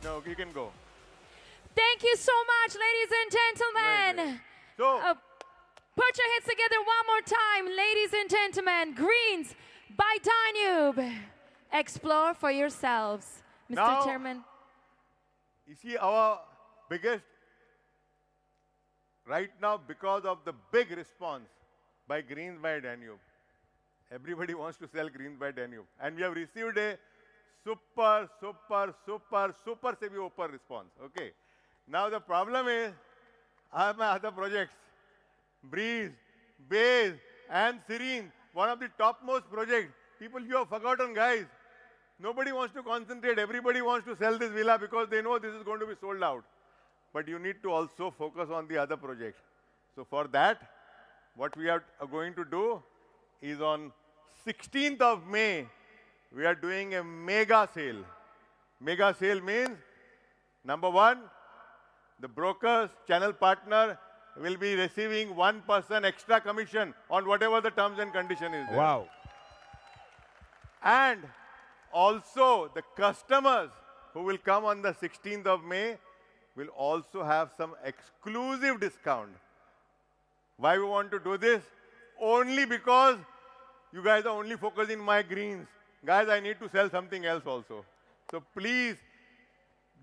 No, you can go. Thank you so much, ladies and gentlemen. So, Put your hands together one more time, ladies and gentlemen. Greenz by Danube. Explore for yourselves. Mr. Now, Chairman. you see, our biggest, right now, because of the big response by Greenz by Danube, everybody wants to sell Greenz by Danube. And we have received a super se bhi upar response. Okay. Now the problem is, I have my other projects. Breeze, Base, and Serene, one of the topmost projects. People, you have forgotten, guys. Nobody wants to concentrate. Everybody wants to sell this villa because they know this is going to be sold out. But you need to also focus on the other projects. So for that, what we are going to do is on 16th of May, we are doing a mega sale. Mega sale means, number one, the brokers, channel partner, will be receiving 1% extra commission on whatever the terms and condition is there. Wow. And also the customers who will come on the 16th of May will also have some exclusive discount. Why we want to do this? Only because you guys are only focusing my Greenz. Guys, I need to sell something else also. So please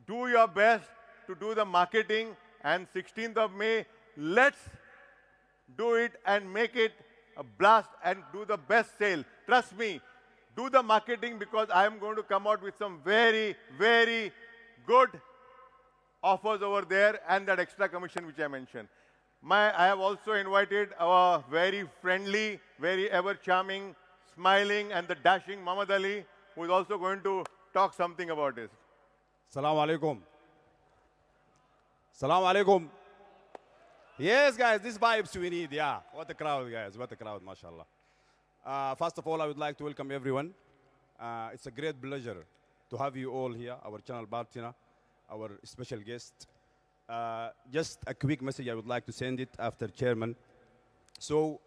do your best to do the marketing, and 16th of May, let's do it and make it a blast and do the best sale. Trust me, do the marketing, because I am going to come out with some very, very good offers over there and that extra commission which I mentioned. I have also invited our very friendly, very ever-charming, smiling and the dashing Muhammad Ali, who is also going to talk something about this. Assalamu alaikum. Assalamu alaikum. Yes, guys, these vibes we need, yeah. What a crowd, guys, what a crowd, mashallah. First of all, I would like to welcome everyone. It's a great pleasure to have you all here, our channel partner, our special guest. Just a quick message I would like to send it after chairman. So,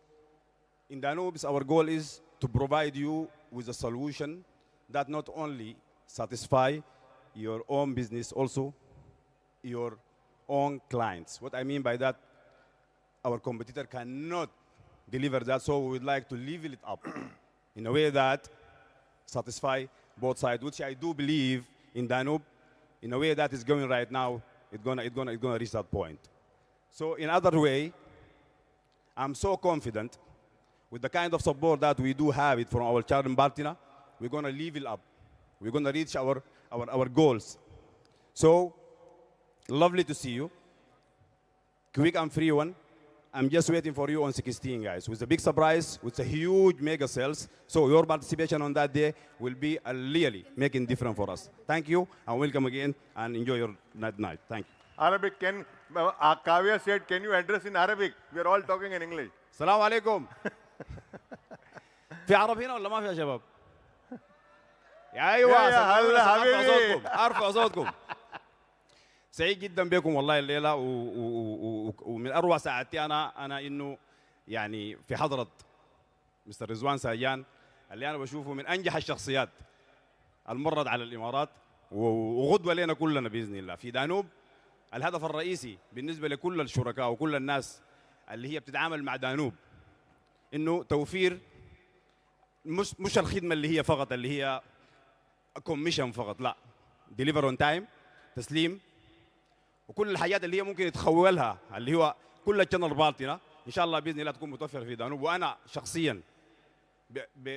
in Danube, our goal is to provide you with a solution that not only satisfy your own business, also your own clients. What I mean by that, our competitor cannot deliver that, so we would like to level it up in a way that satisfy both sides, which I do believe in Danube, in a way that is going right now, it's gonna reach that point. So in other way, I'm so confident with the kind of support that we do have it from our chairman partner, we're gonna level up. We're gonna reach our goals. So, lovely to see you. Quick and free one. I'm just waiting for you on 16, guys, with a big surprise, with a huge mega sales. So your participation on that day will be really making difference for us. Thank you, and welcome again, and enjoy your night. Thank you. Arabic, Kavya said, can you address in Arabic? We are all talking in English. السلام عليكم. في عرب هنا ولا ما في يا شباب؟ ايوه ارفعوا صوتكم. سعيد جدا بكم والله الليله ومن اروع ساعتي انا انه يعني في حضره مستر رضوان ساجان اللي انا بشوفه من انجح الشخصيات المرت على الامارات وغدوه لنا كلنا باذن الله في دانوب. الهدف الرئيسي بالنسبه لكل الشركاء وكل الناس اللي هي بتتعامل مع دانوب انه توفير مش الخدمه اللي هي فقط اللي هي كوميشن فقط، لا، ديليفر اون تايم، تسليم، وكل الحاجات اللي هي ممكن يتخولها اللي هو كل الشانل بارتنا ان شاء الله باذن الله تكون متوفره في دانوب. وانا شخصيا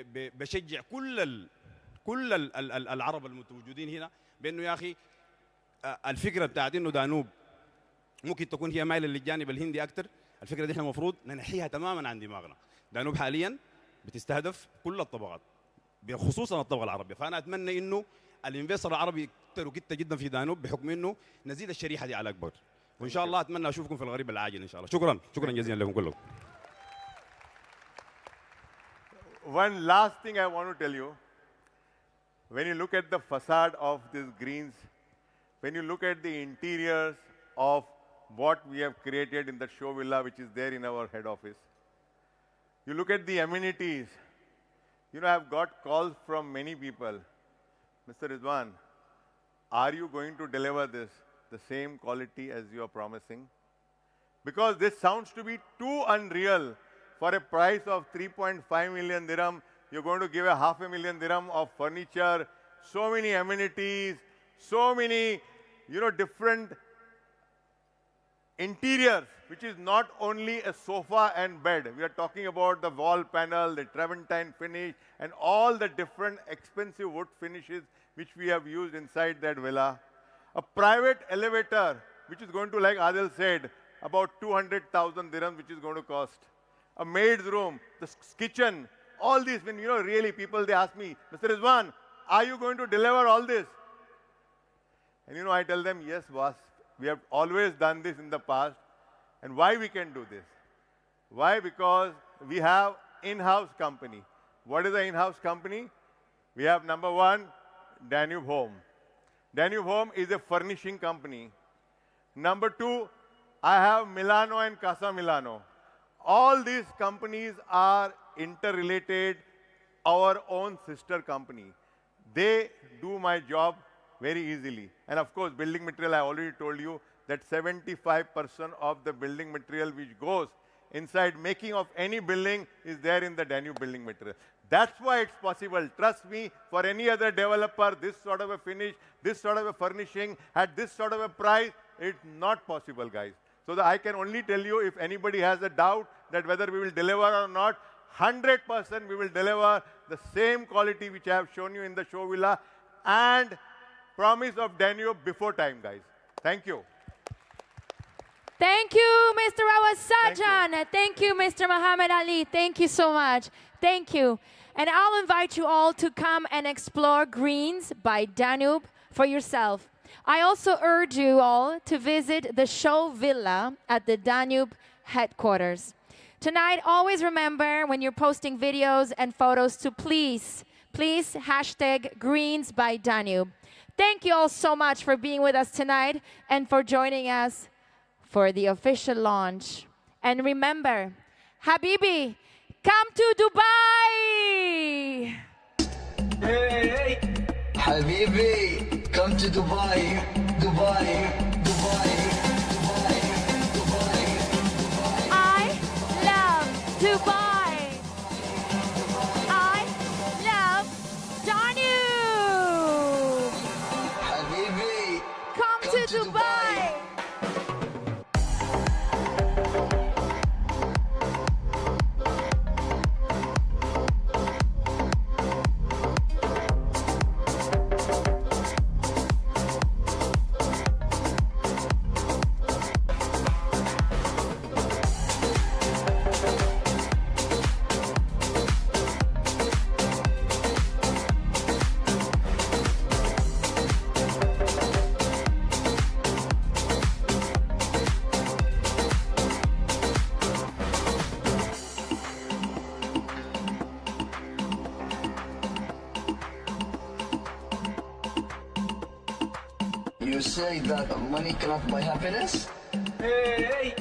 بشجع كل العرب المتواجدين هنا بانه يا اخي الفكره بتاعت انه دانوب ممكن تكون هي مايله للجانب الهندي اكثر، الفكره دي احنا المفروض ننحيها تماما عن دماغنا. دانوب حاليا بتستهدف كل الطبقات بخصوصا الطبقه العربيه، فانا اتمنى انه الانفستر العربي يكتر وكتر جدا في دانوب بحكم انه نزيد الشريحه دي على اكبر، وان شاء الله اتمنى اشوفكم في القريب العاجل ان شاء الله. شكرا جزيلا لكم كلكم. One last thing I want to tell you, when you look at the facade of this Greenz, when you look at the interiors of what we have created in the show villa which is there in our head office, you look at the amenities. You know, I've got calls from many people. Mr. Rizwan, are you going to deliver this, the same quality as you are promising? Because this sounds to be too unreal. For a price of 3.5 million dirham, you're going to give a $500,000 dirham of furniture, so many amenities, so many, different interiors, which is not only a sofa and bed. We are talking about the wall panel, the Travertine finish, and all the different expensive wood finishes which we have used inside that villa. A private elevator, which is going to, like Adil said, about 200,000 dirhams, which is going to cost. A maid's room, the kitchen, all these, when, really people, they ask me, Mr. Rizwan, are you going to deliver all this? And, I tell them, yes, boss. We have always done this in the past. And why we can do this? Why? Because we have in-house company. What is the in-house company? We have number one, Danube Home. Danube Home is a furnishing company. Number two, I have Milano and Casa Milano. All these companies are interrelated, our own sister company. They do my job very easily. And of course, building material, I already told you that 75% of the building material which goes inside making of any building is there in the Danube building material. That's why it's possible. Trust me, for any other developer, this sort of a finish, this sort of a furnishing, at this sort of a price, it's not possible, guys. So I can only tell you, if anybody has a doubt that whether we will deliver or not, 100% we will deliver the same quality which I have shown you in the show villa and promise of Danube before time, guys. Thank you. Thank you, Mr. Awaz Sajan. Thank you, Mr. Muhammad Ali. Thank you so much. Thank you. And I'll invite you all to come and explore Greenz by Danube for yourself. I also urge you all to visit the show villa at the Danube headquarters. Tonight, always remember when you're posting videos and photos to please hashtag Greenz by Danube. Thank you all so much for being with us tonight and for joining us for the official launch. And remember, Habibi, come to Dubai! Hey, Habibi, come to Dubai, Dubai, Dubai, Dubai, Dubai, Dubai. I love Dubai. I love Danube. Habibi, come to Dubai. You say that money cannot buy happiness? Hey,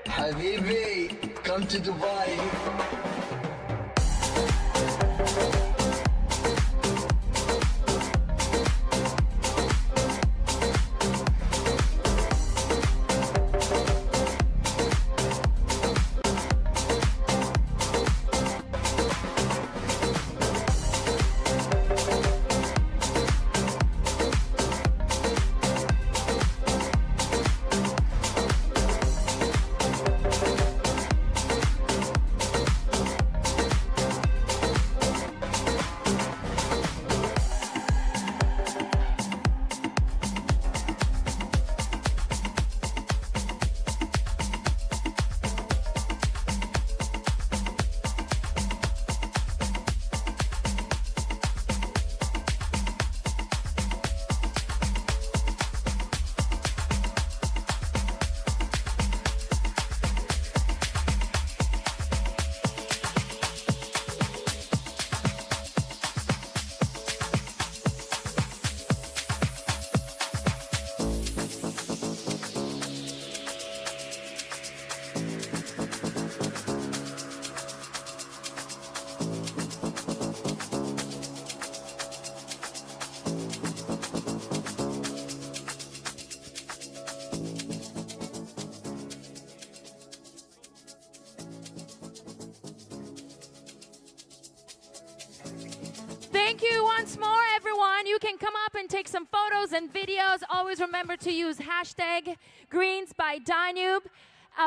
Habibi, come to Dubai. Thank you once more, everyone. You can come up and take some photos and videos. Always remember to use hashtag Greenz by Danube.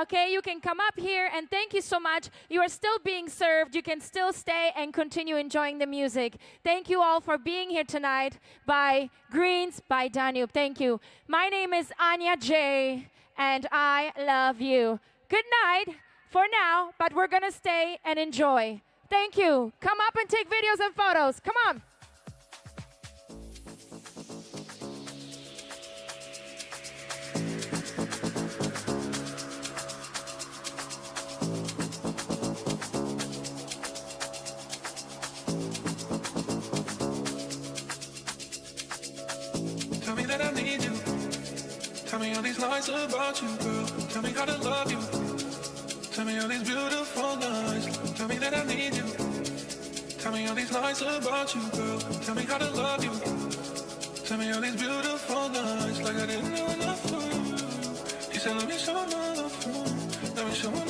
Okay, you can come up here, and thank you so much. You are still being served. You can still stay and continue enjoying the music. Thank you all for being here tonight by Greenz by Danube. Thank you. My name is Anya J, and I love you. Good night for now, but we're going to stay and enjoy. Thank you. Come up and take videos and photos. Come on. Tell me that I need you. Tell me all these lies about you, girl. Tell me how to love you. Tell me all these beautiful lies. Tell me that I need you. Tell me all these lies about you, girl. Tell me how to love you. Tell me all these beautiful lies. Like I didn't know enough for you. You said let me show my love for you. Let me show my